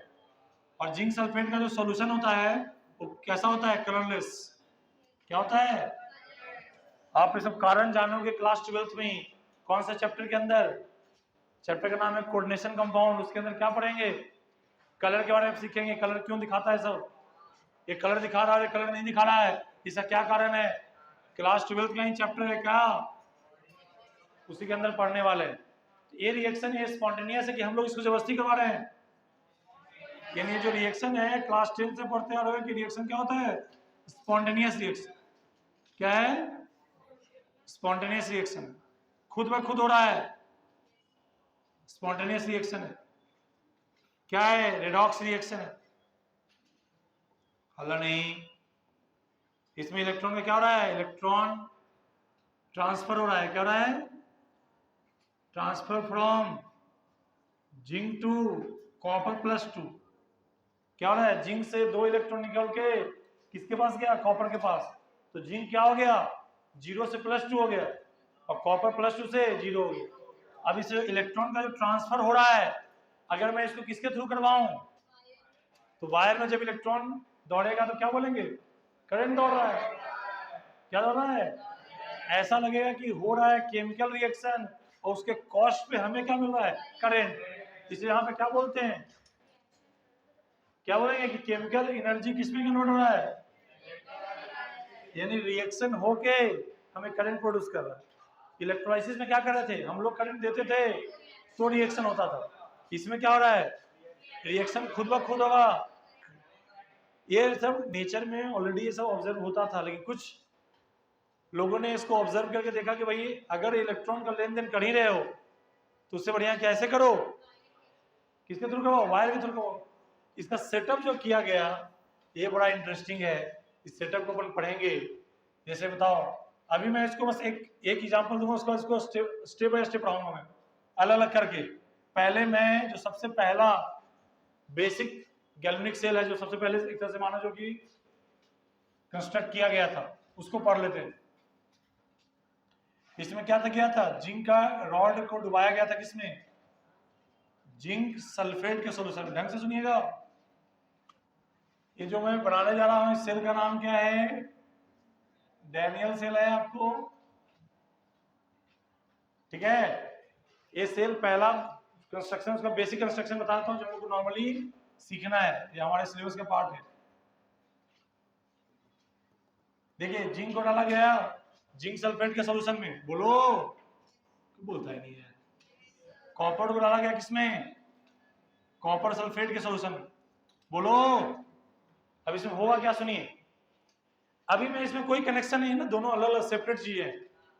और जिंक सल्फेट का जो सॉल्यूशन होता है वो कैसा होता है, कलरलेस। क्या होता है, आप ये सब कारण जानोगे क्लास 12th में ही। कौन सा चैप्टर के अंदर, चैप्टर का नाम है कोऑर्डिनेशन कंपाउंड। उसके अंदर क्या पढ़ेंगे, कलर के बारे में सीखेंगे, कलर क्यों दिखाता है सब, ये कलर दिखा रहा है, कलर नहीं दिखा रहा है, इसका क्या कारण है। क्लास 12th का ही चैप्टर है क्या, उसी के अंदर पढ़ने वाले हैं। ये रिएक्शन ये स्पॉन्टेनियस है कि हम लोग इसको जबरदस्ती करवा रहे हैं, यानी ये जो रिएक्शन है क्लास 10 से पढ़ते आ रहे हैं कि रिएक्शन क्या होता है, स्पॉन्टेनियस रिएक्शन। क्या है, स्पॉन्टेनियस रिएक्शन, खुद ब खुद हो रहा है, स्पॉन्टेनियस रिएक्शन है। क्या है, रेडॉक्स रिएक्शन है। हल्ला नहीं, इसमें इलेक्ट्रॉन का क्या हो रहा है, इलेक्ट्रॉन ट्रांसफर हो रहा है। क्या हो रहा है, transfer from zinc to copper +2, क्या हो रहा है, जिंक से 2 इलेक्ट्रॉन निकल के किसके पास गया, कॉपर के पास, तो जिंक क्या हो गया, 0 से +2 हो गया और कॉपर +2 से 0 हो गया। अब इस इलेक्ट्रॉन का जो ट्रांसफर हो रहा है, अगर मैं इसको किसके थ्रू करवाऊं, तो वायर में जब इलेक्ट्रॉन दौड़ेगा तो क्या बोलेंगे, करंट दौड़ रहा है, क्या दौड़ रहा है, ऐसा लगेगा कि हो रहा है केमिकल रिएक्शन और उसके कॉस्ट पे हमें क्या मिल रहा है, करंट। इसे यहाँ पे क्या बोलते हैं, क्या बोलेंगे कि केमिकल एनर्जी किसमें कन्वर्ट हो रहा है, यानी रिएक्शन होके हमें करंट प्रोड्यूस कर रहा है। इलेक्ट्रोलाइसिस में क्या कर रहे थे हम लोग, करंट देते थे तो रिएक्शन होता था, इसमें क्या हो रहा है, रिएक्शन खुद ब खुद होगा। ये सब नेचर में ऑलरेडी ये सब ऑब्जर्व होता था, लेकिन कुछ लोगों ने इसको ऑब्जर्व करके देखा कि भाई अगर इलेक्ट्रॉन का लेन देन कर ही रहे हो तो उससे बढ़िया कैसे करो, किसके थ्रू करो, वायर के थ्रू करो। इसका सेटअप जो किया गया ये बड़ा इंटरेस्टिंग है, इस सेटअप को अपन पढ़ेंगे। जैसे बताओ, अभी मैं इसको बस एक एग्जांपल दूंगा, उसको इसको स्टेप बाय स्टेप पढ़ाऊंगा मैं अलग अलग करके। पहले मैं जो सबसे पहला बेसिक गैल्वेनिक सेल है, जो सबसे पहले एक तरह से माना जो कि कंस्ट्रक्ट किया गया था, उसको पढ़ लेते हैं। इसमें क्या था, किया था, जिंक का रॉड को डुबाया गया था किसमें, जिंक सल्फेट के सोल्यूशन में। ढंग से सुनिएगा, ये जो मैं बनाने जा रहा हूं इस सेल का नाम क्या है, डैनियल सेल है आपको, ठीक है। ये सेल पहला कंस्ट्रक्शन, उसका बेसिक कंस्ट्रक्शन बताता हूं जो लोगों को नॉर्मली सीखना है, ये हमारे सिलेबस का पार्ट है। देखिए जिंक को डाला गया जिंक सल्फेट के सॉल्यूशन में, बोलो क्यों बोलता है नहीं है, कॉपर को डाला गया किसमें, कॉपर सल्फेट के सॉल्यूशन में, बोलो। अब इसमें होगा क्या, सुनिए, अभी में इसमें कोई कनेक्शन नहीं है ना, दोनों अलग अलग सेपरेट चीजें हैं,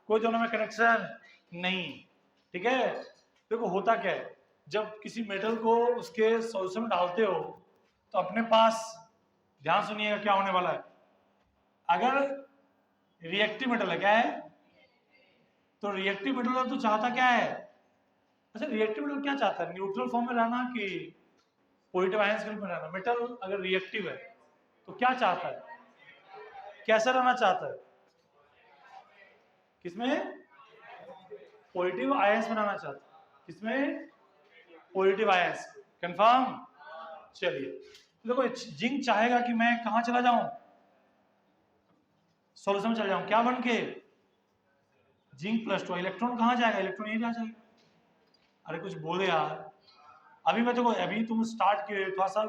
कोई दोनों में कनेक्शन नहीं, ठीक है। देखो होता क्या है, जब किसी मेटल को उसके सॉल्यूशन में डालते हो तो अपने पास, ध्यान सुनिएगा क्या होने वाला है, अगर रिएक्टिव मेटल है, क्या है, तो रिएक्टिव मेटल तो चाहता क्या है, अच्छा रिएक्टिव मेटल क्या चाहता है, न्यूट्रल फॉर्म में रहना कि पॉजिटिव आयंस के रूप में रहना। मेटल अगर रिएक्टिव है तो क्या चाहता है, कैसा रहना चाहता है, किसमें, पॉजिटिव आयंस बनाना चाहता है, किसमें, पॉजिटिव आयंस, कंफर्म। चलिए देखो, जिंक चाहेगा कि मैं कहां चला जाऊं, सॉल्यूशन में चला जाऊं, क्या बन के, जिंक +2, इलेक्ट्रॉन कहां जाएगा, इलेक्ट्रॉन यही जा जाएगा। अरे कुछ बोले यार, अभी मैं देखो, अभी तुम स्टार्ट किए थोड़ा सा,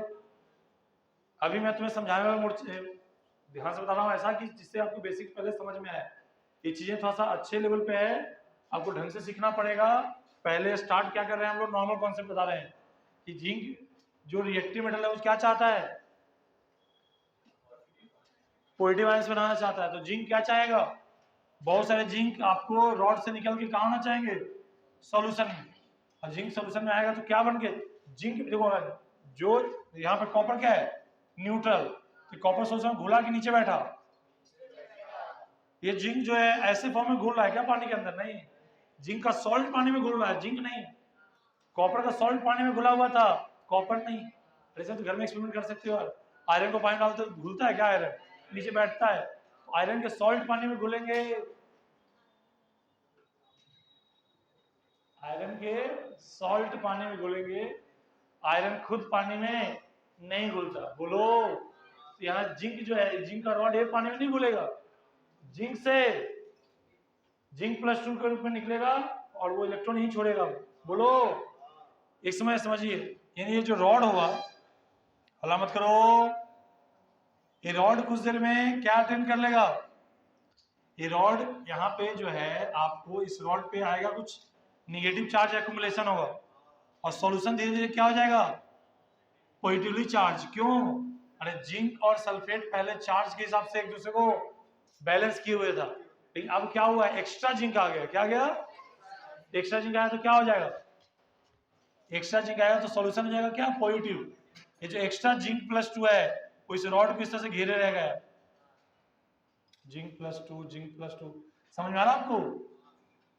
अभी मैं तुम्हें समझाने वाला ध्यान से बता रहा हूँ ऐसा कि जिससे आपको बेसिक पहले समझ में आए। ये चीजें थोड़ा सा अच्छे लेवल पे है, आपको ढंग से सीखना पड़ेगा। पहले स्टार्ट क्या कर रहे हैं हम लोग, नॉर्मल कॉन्सेप्ट बता रहे हैं कि जिंक जो रिएक्टिव मेटल है वो क्या चाहता है, पॉजिटिव आयंस बनाना चाहता है। तो जिंक क्या चाहेगा, बहुत सारे जिंक आपको रॉड से निकल के कहाँ आना चाहेंगे, सॉल्यूशन में, और जिंक सॉल्यूशन में आएगा तो क्या बन के, जिंक देखो जो यहाँ पे कॉपर क्या है, न्यूट्रल, तो कॉपर सॉल्यूशन घुला के नीचे बैठा, ये जिंक जो है ऐसे फॉर्म में घुल रहा है क्या पानी के अंदर, नहीं, जिंक का सॉल्ट पानी में घुल रहा है, जिंक नहीं। कॉपर का सॉल्ट पानी में घुला हुआ था, कॉपर नहीं। ऐसे तो घर में एक्सपेरिमेंट कर सकते हो, आयरन को पानी डालते तो घुलता है क्या, आयरन नीचे बैठता है, तो आयरन के सॉल्ट पानी में घुलेंगे, आयरन के सॉल्ट पानी में घुलेंगे, आयरन खुद पानी में नहीं घुलता, बोलो। तो यहाँ जिंक जो है, जिंक का रॉड है पानी में नहीं घुलेगा, जिंक से जिंक +2 के रूप में निकलेगा और वो इलेक्ट्रॉन ही छोड़ेगा, बोलो। एक समय समझिए, यानी ये जो रॉड हुआ, हल्ला मत करो, ये रॉड कुछ देर में क्या अटेंड कर लेगा, ये रॉड यहाँ पे जो है आपको इस रॉड पे आएगा कुछ निगेटिव चार्ज एक्युमुलेशन होगा और सॉल्यूशन धीरे धीरे क्या हो जाएगा, पॉजिटिवली चार्ज। क्यों, अरे जिंक और सल्फेट पहले चार्ज के हिसाब से एक दूसरे को बैलेंस किए हुए था, लेकिन अब क्या हुआ, एक्स्ट्रा जिंक आ गया, क्या गया, एक्स्ट्रा जिंक आया तो क्या हो जाएगा, एक्स्ट्रा जिंक आएगा तो सॉल्यूशन हो जाएगा क्या, पॉजिटिव। ये जो एक्स्ट्रा जिंक +2 है वो इस रॉड को इस तरह से घेरे रहेगा, जिंक +2 जिंक +2, समझ में आ रहा आपको।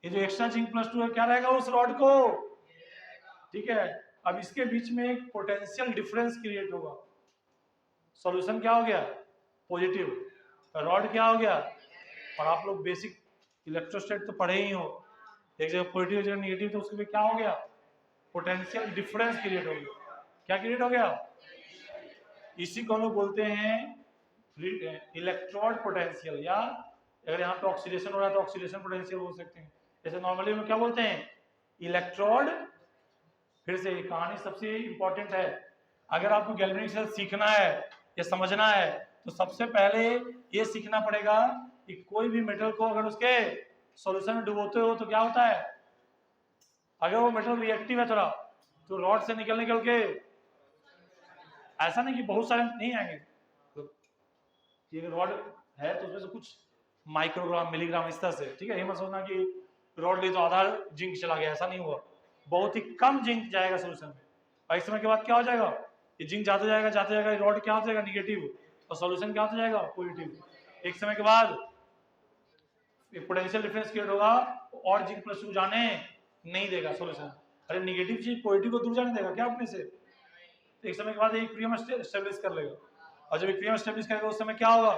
ये जो एक्स्ट्रा जिंक प्लस 2 है क्या रहेगा उस रॉड को, ठीक है। अब इसके बीच में एक पोटेंशियल डिफरेंस क्रिएट होगा, सॉल्यूशन क्या हो गया पॉजिटिव, रॉड क्या हो गया, और आप लोग बेसिक इलेक्ट्रोस्टैट तो पढ़े ही हो, एक जगह पॉजिटिव एक जगह निगेटिव, तो उसके लिए क्या हो गया पोटेंशियल डिफरेंस क्रिएट हो गया। क्या क्रिएट हो गया, इसी को हम लोग बोलते हैं इलेक्ट्रोड पोटेंशियल, या अगर यहाँ पे ऑक्सीडेशन हो रहा है तो ऑक्सीडेशन पोटेंशियल बोल सकते हैं। जैसे नॉर्मली हम क्या बोलते हैं इलेक्ट्रोड। फिर से ये कहानी सबसे इंपॉर्टेंट है, अगर आपको गैल्वेनिक सेल सीखना है या समझना है तो सबसे पहले ये सीखना पड़ेगा कि कोई भी मेटल को अगर उसके सॉल्यूशन में डुबोते हो तो क्या होता है, अगर वो मेटल रिएक्टिव है थोड़ा तो रॉड से निकल के, ऐसा नहीं कि बहुत सारे नहीं आएंगे, तो ये रॉड है तो उसमें से कुछ माइक्रोग्राम मिलीग्राम इस तरह से, ठीक है। ये मत सोचना कि रॉड ली तो आधा जिंक चला गया, ऐसा नहीं हुआ, बहुत ही कम जिंक जाएगा सोल्यूशन में, और इस समय के बाद क्या हो जाएगा ये जिंक जाते जाएगा रॉड क्या हो जाएगा निगेटिव, और सॉल्यूशन क्या होता जाएगा पॉजिटिव। एक समय के बाद पोटेंशियल डिफरेंस क्रिएट होगा और जिंक प्लस 2 जाने नहीं देगा सॉल्यूशन, अरे निगेटिव चीज पॉजिटिव को दूर जाने देगा क्या अपने से, तो एक समय के बाद इक्विलिब्रियम एस्टेब्लिश कर लेगा, और जब इक्विलिब्रियम एस्टेब्लिश करेगा उस समय क्या होगा,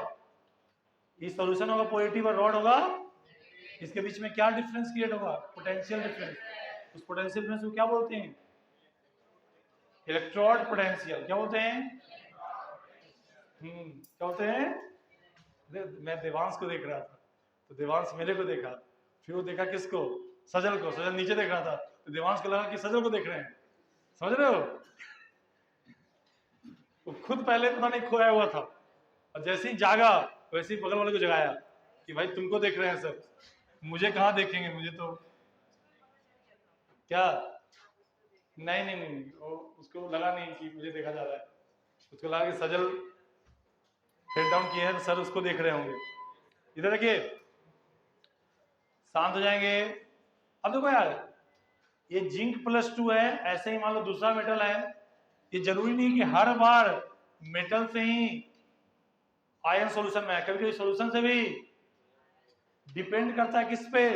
ये सॉल्यूशन होगा पॉजिटिव और रॉड होगा, इसके बीच में क्या डिफरेंस क्रिएट होगा पोटेंशियल डिफरेंस, उस पोटेंशियल डिफरेंस को क्या बोलते हैं इलेक्ट्रोड पोटेंशियल, क्या बोलते हैं क्या बोलते हैं। मैं देवांश को देख रहा था तो देवांश मेरे को देखा, फिर वो देखा किसको सजल को, सजल नीचे देख रहा था तो देवांश को लगा कि सजल को देख रहे हैं, समझ रहे हो। वो खुद पहले पता नहीं खोया हुआ था, और जैसे ही जागा वैसे ही बगल वाले को जगाया कि भाई तुमको देख रहे हैं सब, मुझे कहाँ देखेंगे, मुझे तो क्या नहीं, वो उसको लगा नहीं कि मुझे देखा जा रहा है, उसको लगा कि सजल हेड डाउन किए हैं तो सर उसको देख रहे होंगे। इधर देखिए शांत हो जाएंगे। अब देखो यार ये जिंक प्लस 2 है, ऐसे ही मान लो दूसरा मेटल है, ये जरूरी नहीं कि हर बार मेटल से ही आयन सॉल्यूशन में है, कभी कभी सॉल्यूशन से भी डिपेंड करता है किस पे,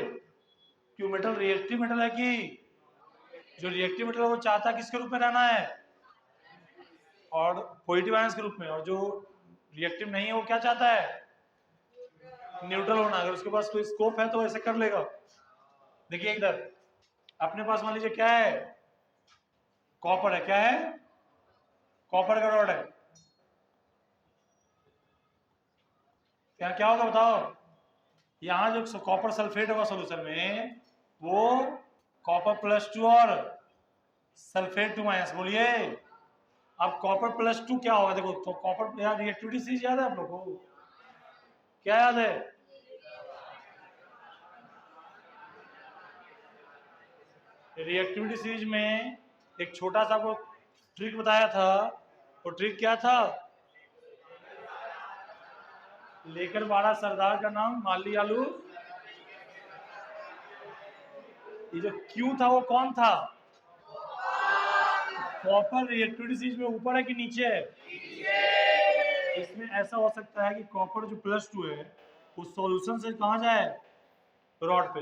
क्यों मेटल रिएक्टिव मेटल है कि जो रिएक्टिव मेटल है वो चाहता है किसके रूप में रहना है, और पॉजिटिव आयंस के रूप में, और जो रिएक्टिव नहीं है वो क्या चाहता है न्यूट्रल होना। अगर उसके पास कोई स्कोप है तो ऐसे कर लेगा। देखिए इधर अपने पास मान लीजिए क्या है कॉपर है, क्या है कॉपर का रॉड है, क्या होगा बताओ, यहाँ जो कॉपर सल्फेट होगा सोल्यूशन में वो कॉपर प्लस 2 और सल्फेट 2 माइनस, बोलिए अब कॉपर प्लस 2 क्या होगा, देखो तो कॉपर यार रिएक्टिविटी सीरीज याद है आप लोग को, क्या याद है रिएक्टिविटी सीरीज में एक छोटा सा आपको ट्रिक बताया था, वो ट्रिक क्या था, लेकर 12 सरदार का नाम माली आलू, ये जो क्यू था वो कौन था, कॉपर रिएक्टिविटी सीरीज में ऊपर है कि नीचे है, इसमें ऐसा हो सकता है कि कॉपर जो प्लस 2 है उस सॉल्यूशन से कहां जाए रॉड पे,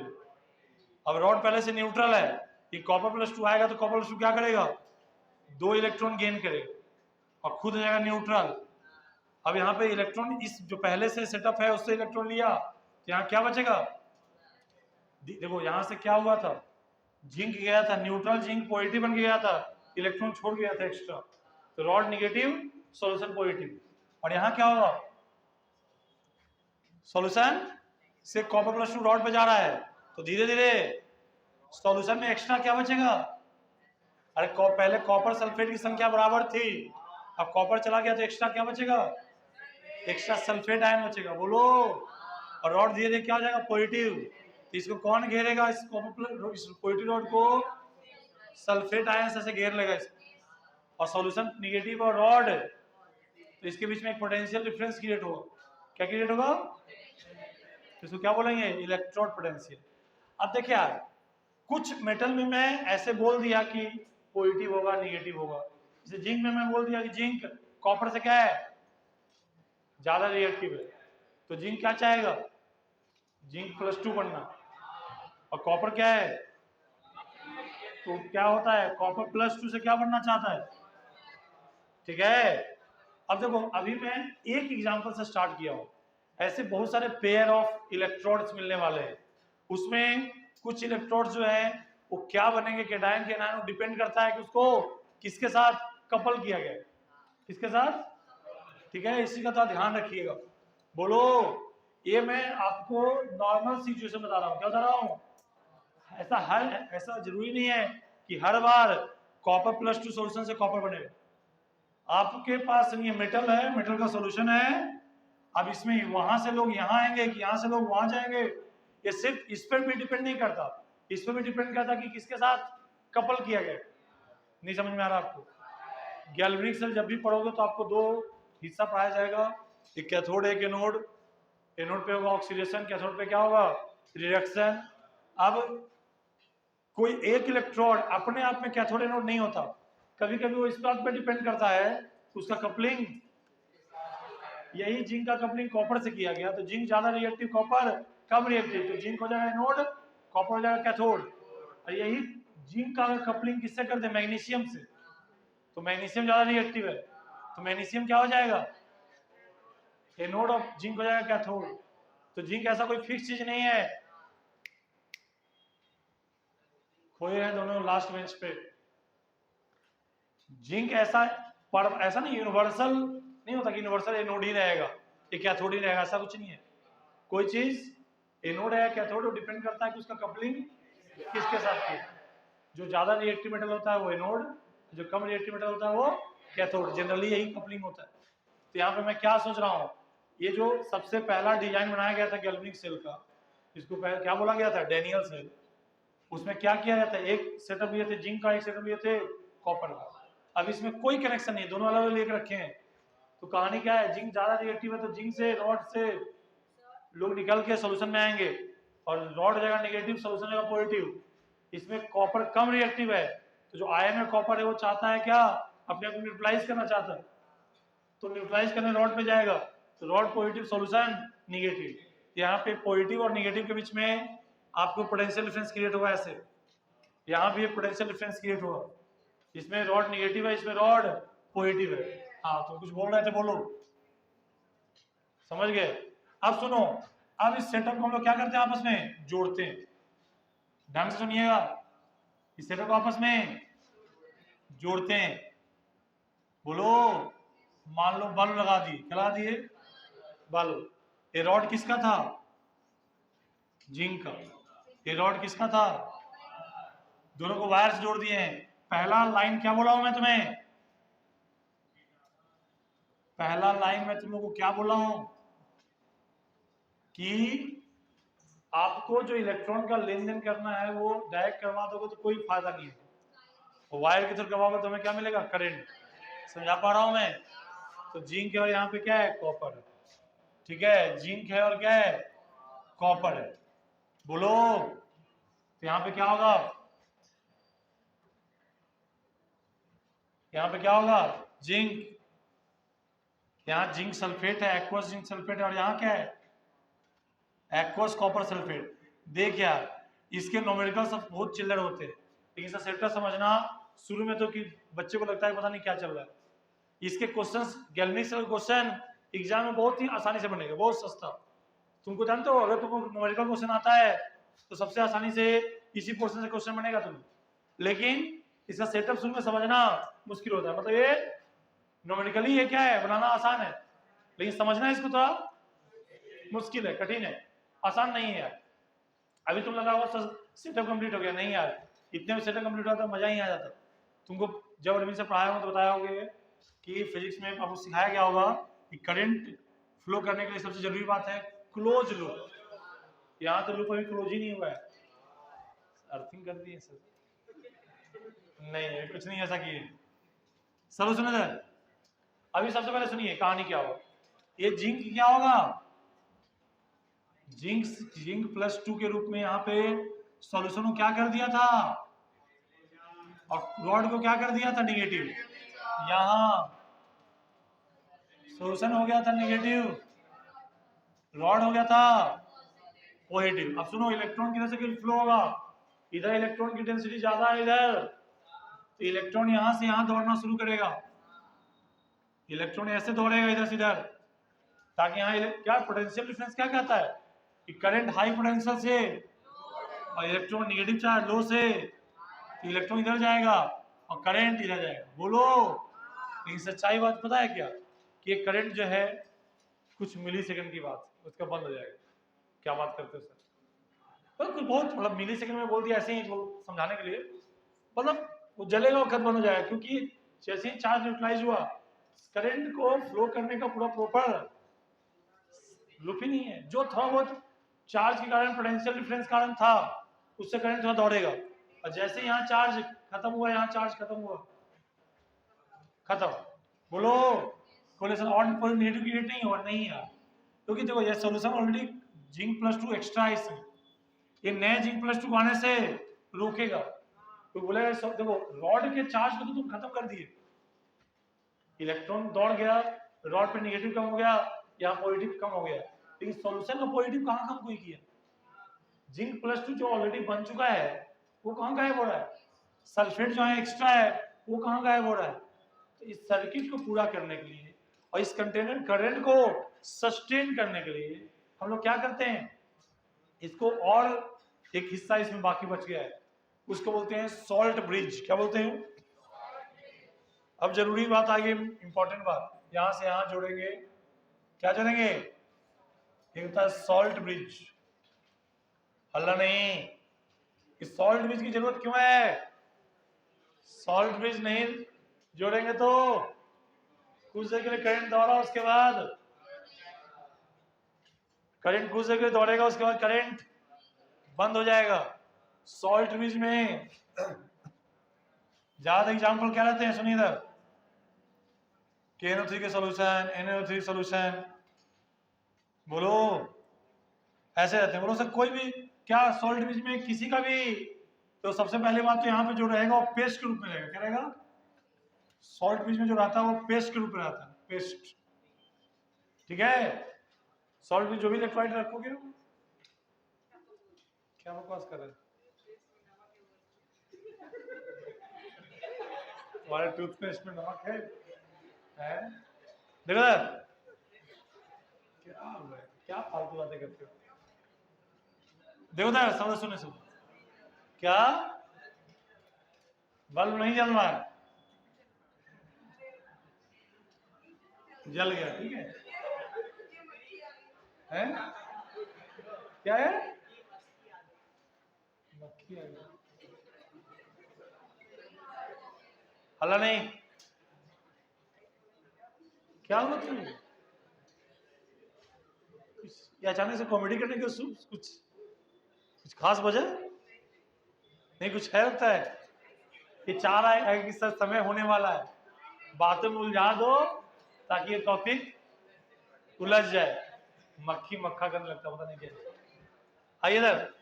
अब रॉड पहले से न्यूट्रल है, कि कॉपर प्लस 2 आएगा तो कॉपर प्लस 2 क्या करेगा 2 इलेक्ट्रॉन गेन करेगा और खुद जाएगा न्यूट्रल। अब यहाँ पे इलेक्ट्रॉन इस जो पहले से सेटअप है उससे इलेक्ट्रॉन लिया तो यहाँ क्या बचेगा, देखो यहाँ से क्या हुआ था जिंक गया था न्यूट्रल, जिंक पॉजिटिव बन गया था, इलेक्ट्रॉन छोड़ गया था एक्स्ट्रा, तो रॉड निगेटिव सॉल्यूशन पॉजिटिव, और यहाँ क्या होगा सॉल्यूशन से कॉपर प्लस 2 रॉड पे जा रहा है तो धीरे धीरे सॉल्यूशन में एक्स्ट्रा क्या बचेगा, अरे पहले कॉपर सल्फेट की संख्या बराबर थी, अब कॉपर चला गया तो एक्स्ट्रा क्या बचेगा एक्स्ट्रा सल्फेट आयन बचेगा, बोलो, और रॉड धीरे धीरे क्या हो जाएगा पॉजिटिव, तो इसको कौन घेरेगा इस पॉजिटिव रॉड को सल्फेट आयन से घेर लेगा इसको, और सॉल्यूशन निगेटिव और रॉड तो इसके बीच में एक पोटेंशियल डिफरेंस क्रिएट होगा, क्या क्रिएट होगा इसको क्या बोलेंगे इलेक्ट्रोड पोटेंशियल। अब देखिए यार कुछ मेटल में मैं ऐसे बोल दिया कि पॉजिटिव होगा निगेटिव होगा, जैसे जिंक में मैं बोल दिया कि जिंक कॉपर से क्या है ज्यादा रिएक्टिव है, तो जिंक क्या चाहेगा जिंक प्लस 2 बनना, और कॉपर क्या है, तो क्या होता है, कॉपर +2 से क्या बनना चाहता है, ठीक है। अब देखो अभी मैं एक एग्जांपल से स्टार्ट किया हूं, ऐसे बहुत सारे पेयर ऑफ इलेक्ट्रोड्स मिलने वाले हैं, उसमें कुछ इलेक्ट्रोड्स जो है वो क्या बनेंगे, कैटायन के एनायन, डिपेंड करता है कि उसको किसके साथ कपल किया गया, किसके साथ, ठीक है। इसी का तो ध्यान रखिएगा। बोलो, ये मैं आपको नॉर्मल सिचुएशन बता रहा हूँ, क्या बता रहा हूँ, ऐसा जरूरी नहीं है कि हर बार कॉपर +2 सोल्यूशन से कॉपर बनेगा। आपके पास ये मेटल है, मेटल का सोल्यूशन है, अब इसमें वहां से लोग यहाँ आएंगे कि यहाँ से लोग वहां जाएंगे, ये सिर्फ इस पर भी डिपेंड नहीं करता, इस पर भी डिपेंड करता कि किसके साथ कपल किया गया। नहीं समझ में आ रहा आपको? गैल्वेनिक सेल जब भी पढ़ोगे तो आपको दो हिस्सा पढ़ाया जाएगा, एक कैथोड एक एनोड, एनोड पे होगा ऑक्सीडेशन, कैथोड पे क्या होगा, रिडक्शन। अब कोई एक इलेक्ट्रोड अपने आप में कैथोड एनोड नहीं होता, कभी कभी वो इस बात पे डिपेंड करता है उसका कपलिंग, यही जिंक का कपलिंग कॉपर से किया गया, तो जिंक ज्यादा रिएक्टिव, कॉपर कम रिएक्टिव, तो जिंक हो जाएगा एनोड, कॉपर हो जाएगा कैथोड। और यही जिंक का कपलिंग किससे करते हैं, मैग्नीशियम से, तो मैग्नीशियम ज्यादा रिएक्टिव है, तो मैग्नीशियम क्या हो जाएगा, एनोड, और जिंक हो जाएगा कैथोड। तो जिंक ऐसा कोई फिक्स चीज नहीं है, खोए हैं दोनों लास्ट बेंच पे। जिंक ऐसा नहीं यूनिवर्सल नहीं होता कि यूनिवर्सल एनोड ही रहेगा, ये कैथोड ही रहेगा, ऐसा कुछ नहीं है। कोई चीज एनोड है कैथोड, डिपेंड करता है कि उसका कपलिंग किसके साथ की। जो ज्यादा रिएक्टिव मेटल होता है वो एनोड, जो कम रिएक्टिव मेटल होता है वो कैथोड, जनरली यही कपलिंग होता है। तो यहाँ पे मैं क्या सोच रहा हूँ, ये जो सबसे पहला डिजाइन बनाया गया था गैल्वेनिक सेल का, इसको क्या बोला गया था, डैनियल सेल। उसमें क्या किया जाता है, एक सेटअप लिए थे जिंक का, एक सेटअप लिए थे कॉपर का। अब इसमें कोई कनेक्शन नहीं, दोनों अलग अलग लेकर रखे हैं। तो कहानी क्या है, जिंक ज्यादा रिएक्टिव है तो जिंक से रॉड से लोग निकल के सोल्यूशन में आएंगे, और रॉड जगह नेगेटिव, सोल्यूशन जगह पॉजिटिव। इसमें कॉपर कम रिएक्टिव है, तो जो आयन है कॉपर है वो चाहता है क्या, अपने आप को न्यूट्रलाइज करना चाहता है, तो न्यूट्रलाइज करने रॉड पे जाएगा, तो रॉड पॉजिटिव, सोल्यूशन निगेटिव। यहाँ पे पॉजिटिव और निगेटिव के बीच में आपको पोटेंशियल डिफरेंस क्रिएट होगा ऐसे, यहाँ भी पोटेंशियल डिफरेंस क्रिएट होगा, इसमें रॉड निगेटिव है, इसमें रॉड पॉजिटिव है। हाँ तो कुछ बोल रहे थे, बोलो, समझ गए? अब सुनो, अब इस सेटअप को हम लोग क्या करते हैं, आपस में जोड़ते हैं, ढंग से सुनिएगा, इस सेटअप को आपस में जोड़ते हैं। बोलो, मान लो बल्ब लगा दिए, क्या लगा दिए, बल्ब। ये रॉड किसका था, जिंक का, ये रॉड किसका था, दोनों को वायर से जोड़ दिए हैं। पहला लाइन क्या बोला हूं मैं तुम्हें, पहला लाइन में तुम लोगों को क्या बोला हूं कि आपको जो इलेक्ट्रॉन का लेन देन करना है वो डायरेक्ट करवा दोगे तो कोई फायदा नहीं है, वायर के थ्रू करवाओगे तो हमें क्या मिलेगा, करंट। समझा पा रहा हूं मैं? तो जिंक है और यहाँ पे क्या है, कॉपर है, ठीक है, जिंक है और क्या है, कॉपर है। बोलो, तो यहाँ पे क्या होगा, यहाँ पे क्या होगा, जिंक, यहाँ जिंक सल्फेट है, एक्वस जिंक सल्फेट है, और यहाँ क्या है, एक्वस कॉपर सल्फेट। देख यार, इसके न्यूमेरिकल सब बहुत चिल्लर होते हैं, लेकिन इसका सेक्टर समझना शुरू में तो कि बच्चे को लगता है पता नहीं क्या चल रहा है। इसके questions, galvanic cell question exam में बहुत ही आसानी से बनेगा, बहुत सस्ता। तुमको जानते हो, अगर तुमको न्यूमेरिकल क्वेश्चन आता है तो सबसे आसानी से इसी पोर्शन से क्वेश्चन बनेगा तुम्हें, लेकिन इसका सेटअप शुरू में समझना मुश्किल होता है। मतलब ये न्यूमेरिकली ये क्या है, बनाना आसान है, लेकिन समझना इसको थोड़ा मुश्किल है, कठिन है, आसान नहीं है यार। अभी तुम लगा हुआ सेटअप कंप्लीट हो गया, नहीं यार, इतने में सेटअप कंप्लीट होता मजा ही आ जाता। तुमको जब एडमिशन से पढ़ाया हो तो बताया होगा कि फिजिक्स में आपको सिखाया गया होगा कि करंट फ्लो करने के लिए सबसे जरूरी बात है क्लोज लूप। यहाँ तो लूप अभी क्लोज ही नहीं हुआ है, अर्थिंग कर दी है सर, नहीं कुछ नहीं ऐसा किए। सब सुने थे, अभी सबसे पहले सुनिए कहानी क्या होगा। ये जिंक क्या होगा, जिंक +2 के रूप में यहाँ पे सॉल्यूशन को क्या कर दिया था, और रॉड को क्या कर दिया था, निगेटिव। यहाँ सॉल्यूशन हो गया था निगेटिव, रॉड हो गया था पॉजिटिव। अब सुनो, इलेक्ट्रॉन किधर से फ्लो होगा, इधर इलेक्ट्रॉन की डेंसिटी ज्यादा है इधर, तो इलेक्ट्रॉन यहां से यहां दौड़ना शुरू करेगा, इलेक्ट्रॉन ऐसे दौड़ेगा इधर से इधर, ताकि यहाँ क्या पोटेंशियल डिफरेंस क्या कहता है कि करंट हाई पोटेंशियल से और इलेक्ट्रॉन नेगेटिव चार्ज लो से, तो इलेक्ट्रॉन इधर जाएगा और करंट इधर जाएगा। बोलो, लेकिन सच्चाई बात पता है क्या, कि ये करंट जो है कुछ मिली सेकंड की बात, उसका बंद हो जाएगा। क्या बात करते हो सर, तो कुछ बहुत मतलब मिली सेकंड में बोल दिया ऐसे ही समझाने के लिए, मतलब वो जलेगा और खत्म बंद हो जाएगा, क्योंकि जैसे ही चार्ज न्यूट्रलाइज हुआ, करंट को फ्लो करने का पूरा प्रॉपर लूप ही नहीं है। जो थोड़ा बहुत चार्ज के कारण पोटेंशियल डिफरेंस कारण था, उससे करंट थोड़ा दौड़ेगा, और जैसे यहाँ चार्ज खत्म हुआ, यहाँ चार्ज खत्म हुआ, खत्म। बोलो, कोलेशन और नेगेटिव क्रिएट नहीं हुआ, नहीं यार, क्योंकि देखो ये सॉल्यूशन ऑलरेडी जिंक +2 एक्स्ट्रा है इसमें, ये नए जिंक +2 आने से रोकेगा। तो बोले देखो रॉड के चार्ज को तो तुम खत्म कर दिए, इलेक्ट्रॉन दौड़ गया, रॉड पे नेगेटिव कम हो गया, यहाँ पॉजिटिव कम हो गया, लेकिन सॉल्यूशन का पॉजिटिव कहाँ कम कोई किया, जिंक +2 जो ऑलरेडी बन चुका है वो कहाँ गायब हो रहा है, सल्फेट जो है एक्स्ट्रा है वो कहाँ गायब हो रहा है। तो इस सर्किट को पूरा करने के लिए और इस कंटेनर करंट को सस्टेन करने के लिए हम लोग क्या करते हैं, इसको और एक हिस्सा इसमें बाकी बच गया है, उसको बोलते हैं सॉल्ट ब्रिज। क्या बोलते हैं? अब जरूरी बात आ गई, इंपॉर्टेंट बात, यहां से यहां जोड़ेंगे, क्या जोड़ेंगे, एक होता है सॉल्ट ब्रिज। हल्ला नहीं, इस सॉल्ट ब्रिज की जरूरत क्यों है, सॉल्ट ब्रिज नहीं जोड़ेंगे तो कुछ देर के लिए करंट दौड़ा, उसके बाद करंट कुछ देर के लिए दौड़ेगा, उसके बाद करंट बंद हो जाएगा। सॉल्ट ब्रिज में ज्यादा एग्जाम्पल क्या रहते हैं, सुनिए इधर, KNO3 के सॉल्यूशन, NaO3 सॉल्यूशन, बोलो ऐसे रहते हैं। बोलो सर कोई भी क्या सॉल्ट ब्रिज में किसी का भी, तो सबसे पहले बात तो यहाँ पे जो रहेगा वो पेस्ट के रूप में रहेगा। क्या रहेगा? सॉल्ट ब्रिज में जो रहता है वो पेस्ट के रूप में रहता है, पेस्ट, ठीक है। सॉल्ट ब्रिज जो भी इलेक्ट्रोलाइट रखोगे, क्या बकवास कर रहे हैं तुम्हारे टूथपेस्ट में नमक है? देखो क्या हुआ है, क्या फालतू बातें करते हो, देखो ना समझ, सुने सुनो, क्या बल्ब नहीं जल रहा है, जल गया, ठीक है, हैं? क्या है? मक्खी आ गई, हल्ला नहीं, क्या हुआ तुम्हें? ये अचानक से कॉमेडी करने के कुछ खास वजह नहीं, कुछ है लगता है, ये चाह रहा है कि सर समय होने वाला है, बातों में उलझा दो ताकि ये टॉपिक उलझ जाए, मक्खी मक्खा करने लगता, पता नहीं क्या। आइए इधर,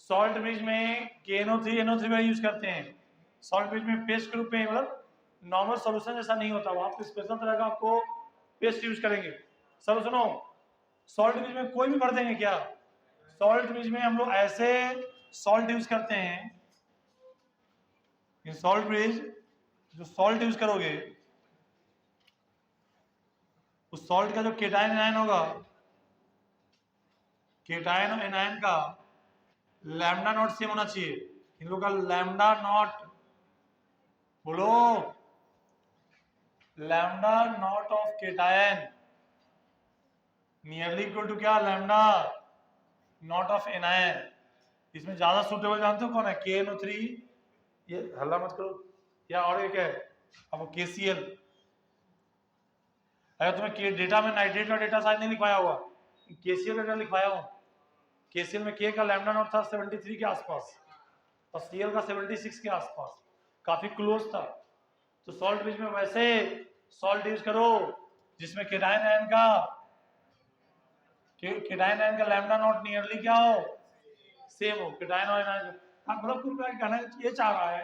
सॉल्ट ब्रिज में KNO3 NO3 का यूज करते हैं, सॉल्ट ब्रिज में पेस्ट के रूप में, मतलब नॉर्मल सॉल्यूशन जैसा नहीं होता, वहां पे स्पेशल तरह का आपको पेस्ट यूज करेंगे। सर सुनो, सॉल्ट ब्रिज में कोई भी भर देंगे क्या, सॉल्ट ब्रिज में हम लोग ऐसे सॉल्ट यूज करते हैं, सॉल्ट ब्रिज जो सॉल्ट यूज करोगे, उस सॉल्ट का जो केटायन एनायन होगा, केटायन और एनायन का लैम्डा नॉट सेम होना चाहिए, इन लोगों का लैम्डा नॉट, बोलो lambda not of cation nearly equal to क्या, लैम्डा नॉट ऑफ एनायन। इसमें ज्यादा सुटेबल जानते हो कौन है, KNO3, ये हल्ला मत करो, या और एक है अब KCl। अगर तुम्हें डेटा में नाइट्रेट का डेटा शायद नहीं लिखवाया हुआ, KCl का डेटा लिखवाया हूं, KCl में K का लैम्डा नॉट था 73 के आसपास और Cl का 76 के आसपास, काफी क्लोज था। तो सॉल्ट ब्रिज में वैसे सॉल्ट यूज करो जिसमें केटायन आयन का लैम्डा नॉट नियरली क्या हो, सेम हो, केटायन और एनायन का, मतलब कुल मिला के कहना ये चाह रहा है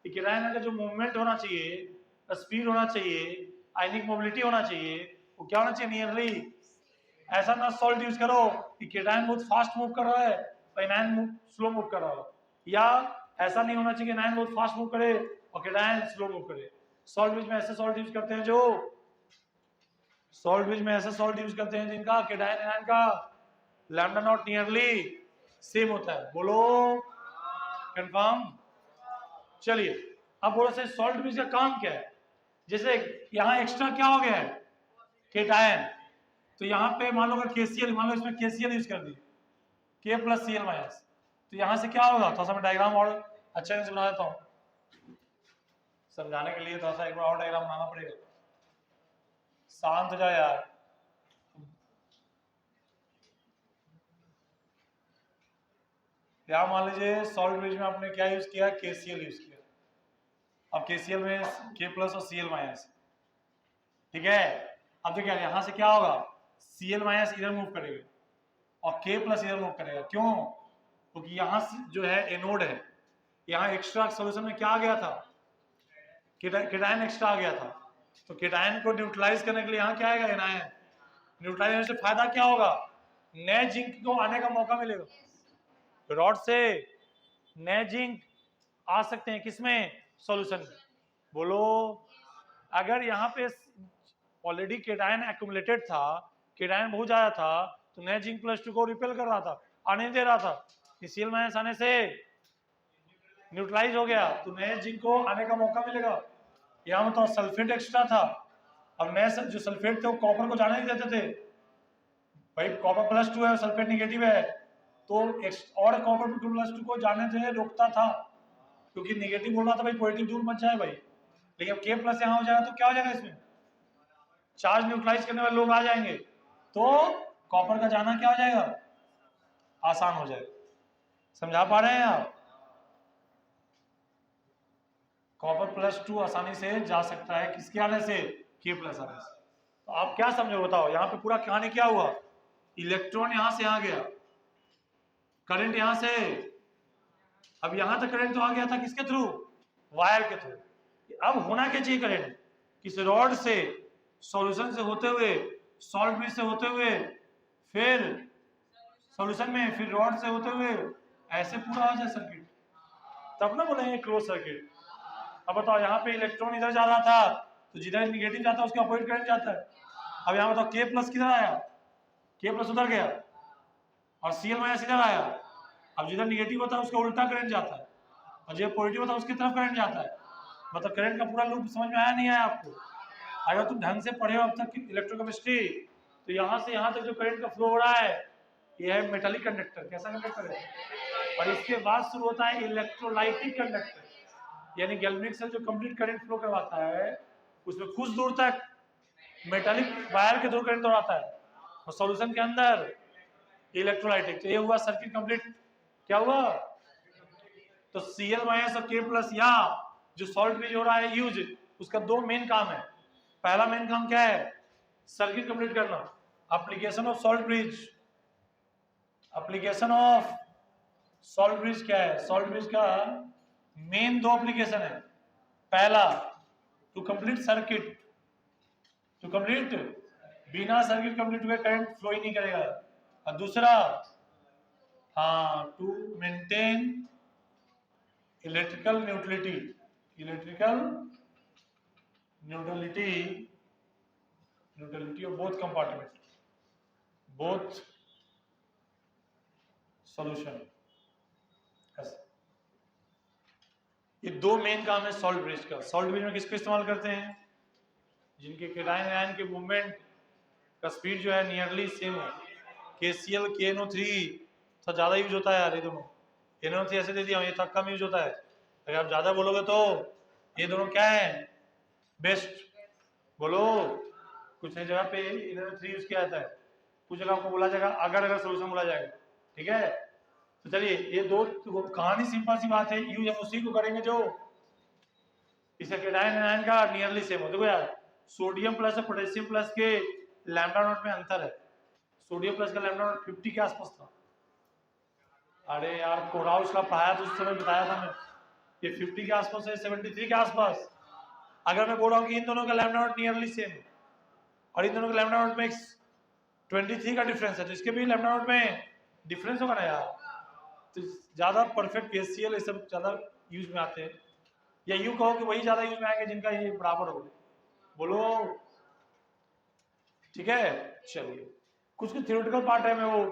कि केटायन आयन का जो मूवमेंट होना चाहिए, स्पीड होना चाहिए, आयनिक मोबिलिटी होना चाहिए, वो क्या होना चाहिए, नियरली ऐसा ना सॉल्ट यूज करो कि केटायन बहुत फास्ट मूव कर रहा है और एनायन स्लो मूव कर रहा हो, या ऐसा नहीं होना चाहिए कि एनायन बहुत फास्ट मूव करे और केटायन स्लो मूव करे। सॉल्ट ब्रिज में ऐसे सॉल्ट यूज करते हैं जिनका केटायन एनायन का लैम्डा नॉट नियरली सेम होता है। बोलो कंफर्म। चलिए अब बोलो से सॉल्ट ब्रिज का काम क्या है। जैसे यहाँ एक्स्ट्रा क्या हो गया है, केटायन, तो यहाँ पे मान लो अगर KCl, मान लो इसमें KCl यूज कर दी, K प्लस Cl माइनस, तो यहाँ से क्या होगा, थोड़ा सा मैं डायग्राम और अच्छे से बना देता हूँ समझाने के लिए। थोड़ा सा एक बार और डायग्राम बनाना पड़ेगा। शांत हो जाओ यार। यहाँ मान लीजिए सॉल्ट ब्रिज में आपने क्या यूज किया, KCl यूज किया। अब KCl में K प्लस और Cl माइनस, ठीक है। अब देखिए यहाँ से क्या होगा, Cl माइनस इधर मूव करेगा और K प्लस इधर मूव करेगा। क्यों? क्योंकि यहाँ से जो है एनोड है, यहाँ एक्स्ट्रा सोल्यूशन में क्या आ गया था, केटायन एक्स्ट्रा आ गया था। तो केटायन को न्यूट्रलाइज करने के लिए यहाँ क्या आएगा, एनायन। न्यूट्रलाइज होने से फायदा क्या होगा, नए जिंक को आने का मौका मिलेगा। रॉड से नए जिंक आ सकते हैं किसमें, सॉल्यूशन में। बोलो अगर यहाँ पे ऑलरेडी केटायन एक्यूमुलेटेड था, केटायन बहुत ज्यादा था, तो नए जिंक प्लस 2 को रिपेल कर रहा था, आने नहीं दे रहा था। Cl माइनस आने से न्यूट्रलाइज हो गया, तो नए जिंक को आने का मौका मिलेगा। यहाँ में तो सल्फेट एक्स्ट्रा था, अब नए जो सल्फेट थे वो कॉपर को जाने नहीं देते थे। भाई कॉपर प्लस 2 है, सल्फेट निगेटिव है, तो और कॉपर प्लस 2 को जाने से रोकता था, क्योंकि निगेटिव बोल रहा था भाई पॉजिटिव दूर मत जाए भाई। लेकिन अब K प्लस यहाँ हो जाएगा तो क्या हो जाएगा, इसमें चार्ज न्यूट्रलाइज करने वाले लोग आ जाएंगे, तो कॉपर का जाना क्या हो जाएगा, आसान हो जाएगा। समझा पा रहे हैं आप? कॉपर प्लस 2 आसानी से जा सकता है किसके आने से, K प्लस आने से। तो आप क्या समझो बताओ, यहाँ पे पूरा कहानी क्या हुआ, इलेक्ट्रॉन यहां से आ गया, करंट यहां से, अब यहां तक करंट तो आ गया था किसके थ्रू, वायर के थ्रू। अब होना क्या चाहिए, करंट किस रॉड से सॉल्यूशन से होते हुए, सॉल्ट ब्रिज से होते हुए, फिर सॉल्यूशन में, फिर रॉड से होते हुए, ऐसे पूरा हो जाए सर्किट, तब ना बोलेंगे क्लोज सर्किट। अब बताओ यहाँ पे इलेक्ट्रॉन इधर जा रहा था, तो जिधर निगेटिव जाता है उसके अपोजिट करंट जाता है। अब यहाँ बताओ K प्लस किधर आया, K प्लस उधर गया और Cl माइनस इधर आया। अब जिधर निगेटिव होता है उसका उल्टा करंट जाता है, और जो पॉजिटिव होता है उसकी तरफ करंट जाता है। मतलब करंट का पूरा लूप समझ में आया नहीं आया आपको? अगर तुम ढंग से पढ़े हो अब तक इलेक्ट्रोकेमिस्ट्री, तो यहाँ से यहाँ तक जो करंट का फ्लो हो रहा है, ये है मेटालिक कंडक्टर। कैसा कंडक्टर है? और इसके बाद शुरू होता है इलेक्ट्रोलाइटिक कंडक्टर, यानी गैल्वेनिक सेल जो कंप्लीट करंट फ्लो करवाता है, उसमें कुछ दूर तक मेटालिक वायर के थ्रू करंट दौड़ाता है, और सॉल्यूशन के अंदर इलेक्ट्रोलाइटिक। तो ये हुआ सर्किट कंप्लीट। क्या हुआ? तो Cl माइनस और K प्लस या जो सॉल्ट ब्रिज हो रहा है यूज, उसका दो मेन काम है। पहला मेन काम क्या है, सर्किट कंप्लीट करना। Application of salt bridge, application of salt bridge क्या है, सॉल्ट ब्रिज का मेन दो एप्लीकेशन है। पहला to complete circuit, to complete, बिना सर्किट कंप्लीट हुए करंट फ्लो ही नहीं करेगा। और दूसरा to maintain electrical neutrality, electrical neutrality of both compartment, both solution. ये दो मेन काम है सॉल्ट ब्रिज का। सॉल्ट ब्रिज में किसको इस्तेमाल करते हैं, जिनके केटायन आयन के मूवमेंट का स्पीड जो है नियरली सेम हो। KCl KNO3 तो ज्यादा यूज होता है यार, ये दोनों। KNO3 ऐसे दे दिया, ये थोड़ा कम यूज होता है। अगर आप ज्यादा बोलोगे तो ये दोनों क्या है, बेस्ट। बोलो कुछ नई जगह पे इन्होंने 3 यूज किया जाता है, कुछ जगह आपको बोला जाएगा अगर सोल्यूशन बोला जाएगा, ठीक है। तो चलिए ये दो कहानी सिंपल सी बात है, यूज हम उसी को करेंगे जो इसका केटायन आयन का नियरली सेम हो। देखो यार, सोडियम प्लस और पोटेशियम प्लस के लैम्डा नॉट में अंतर है। सोडियम प्लस का लैम्डा नॉट 50 के आसपास था। अरे यार कोराउस का पढ़ाया तो उस समय बताया था मैं, ये 50 के आसपास है, 73 के आसपास। अगर मैं बोल रहा हूँ कि इन दोनों का लैम्डा नॉट नियरली सेम है और इन दोनों का लैम्डा नॉट में 23 का डिफरेंस है, तो इसके भी लैम्डा नॉट में डिफरेंस होगा ना यार। तो ज्यादा परफेक्ट केसीएल ये सब ज्यादा यूज में आते हैं, या यूं कहो कि वही ज्यादा यूज में आएंगे जिनका ये बराबर हो। बोलो ठीक है। चलिए कुछ कुछ थ्योरेटिकल पार्ट है, मैं वो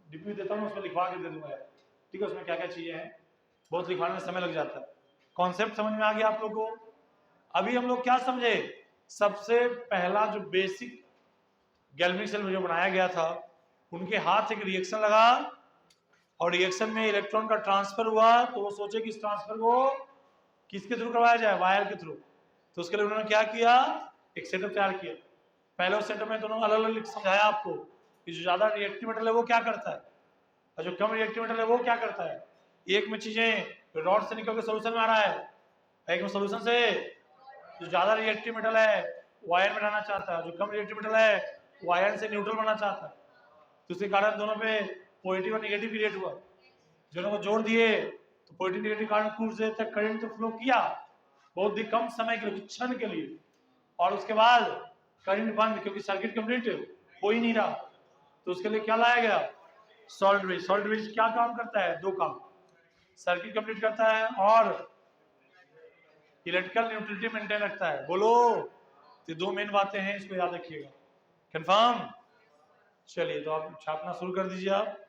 डिप्यू देता हूँ, उसमें लिखवा के दे दूंगा यार, ठीक है। उसमें क्या क्या चीजें हैं, बहुत लिखवाने में समय लग जाता है। कॉन्सेप्ट समझ में आ गया आप लोगों को? अभी हम लोग क्या समझे, सबसे पहला जो बेसिक गैल्वेनिक सेल में जो बनाया गया था, उनके हाथ एक रिएक्शन लगा और रिएक्शन में इलेक्ट्रॉन का ट्रांसफर हुआ, तो वो सोचे कि इस ट्रांसफर को किसके थ्रू करवाया जाए, वायर के थ्रू। तो उसके लिए उन्होंने क्या किया, एक सेटअप तैयार किया। पहले उस सेटअप में दोनों अलग अलग समझाया आपको कि जो ज्यादा रिएक्टिव मेटल है वो क्या करता है और जो कम रिएक्टिव मेटल है वो क्या करता है। एक में चीजें रॉड से निकल के सोल्यूशन में आ रहा है, एक में सोल्यूशन से जो ज्यादा रिएक्टिव मेटल है वायर में लाना चाहता है, जो कम रिएक्टिव मेटल है वायर से न्यूट्रल बनना चाहता है। तो उसके कारण दोनों पे पॉजिटिव और नेगेटिव क्रिएट हुआ। दोनों को जोड़ दिए तो पॉजिटिव नेगेटिव कारण कुछ देर तक करंट तो फ्लो किया, बहुत ही कम समय के लिए, कुछ क्षण के लिए, और उसके बाद करंट बंद, क्योंकि सर्किट कंप्लीट हो ही नहीं रहा। तो उसके लिए क्या लाया गया, सॉल्ट ब्रिज। सॉल्ट ब्रिज क्या काम करता है, दो काम, सर्किट कंप्लीट करता है और इलेक्ट्रिकल न्यूट्रलिटी मेंटेन रखता है। बोलो, ये दो मेन बातें हैं, इसको याद रखिएगा। कंफर्म? चलिए तो आप छापना शुरू कर दीजिए आप।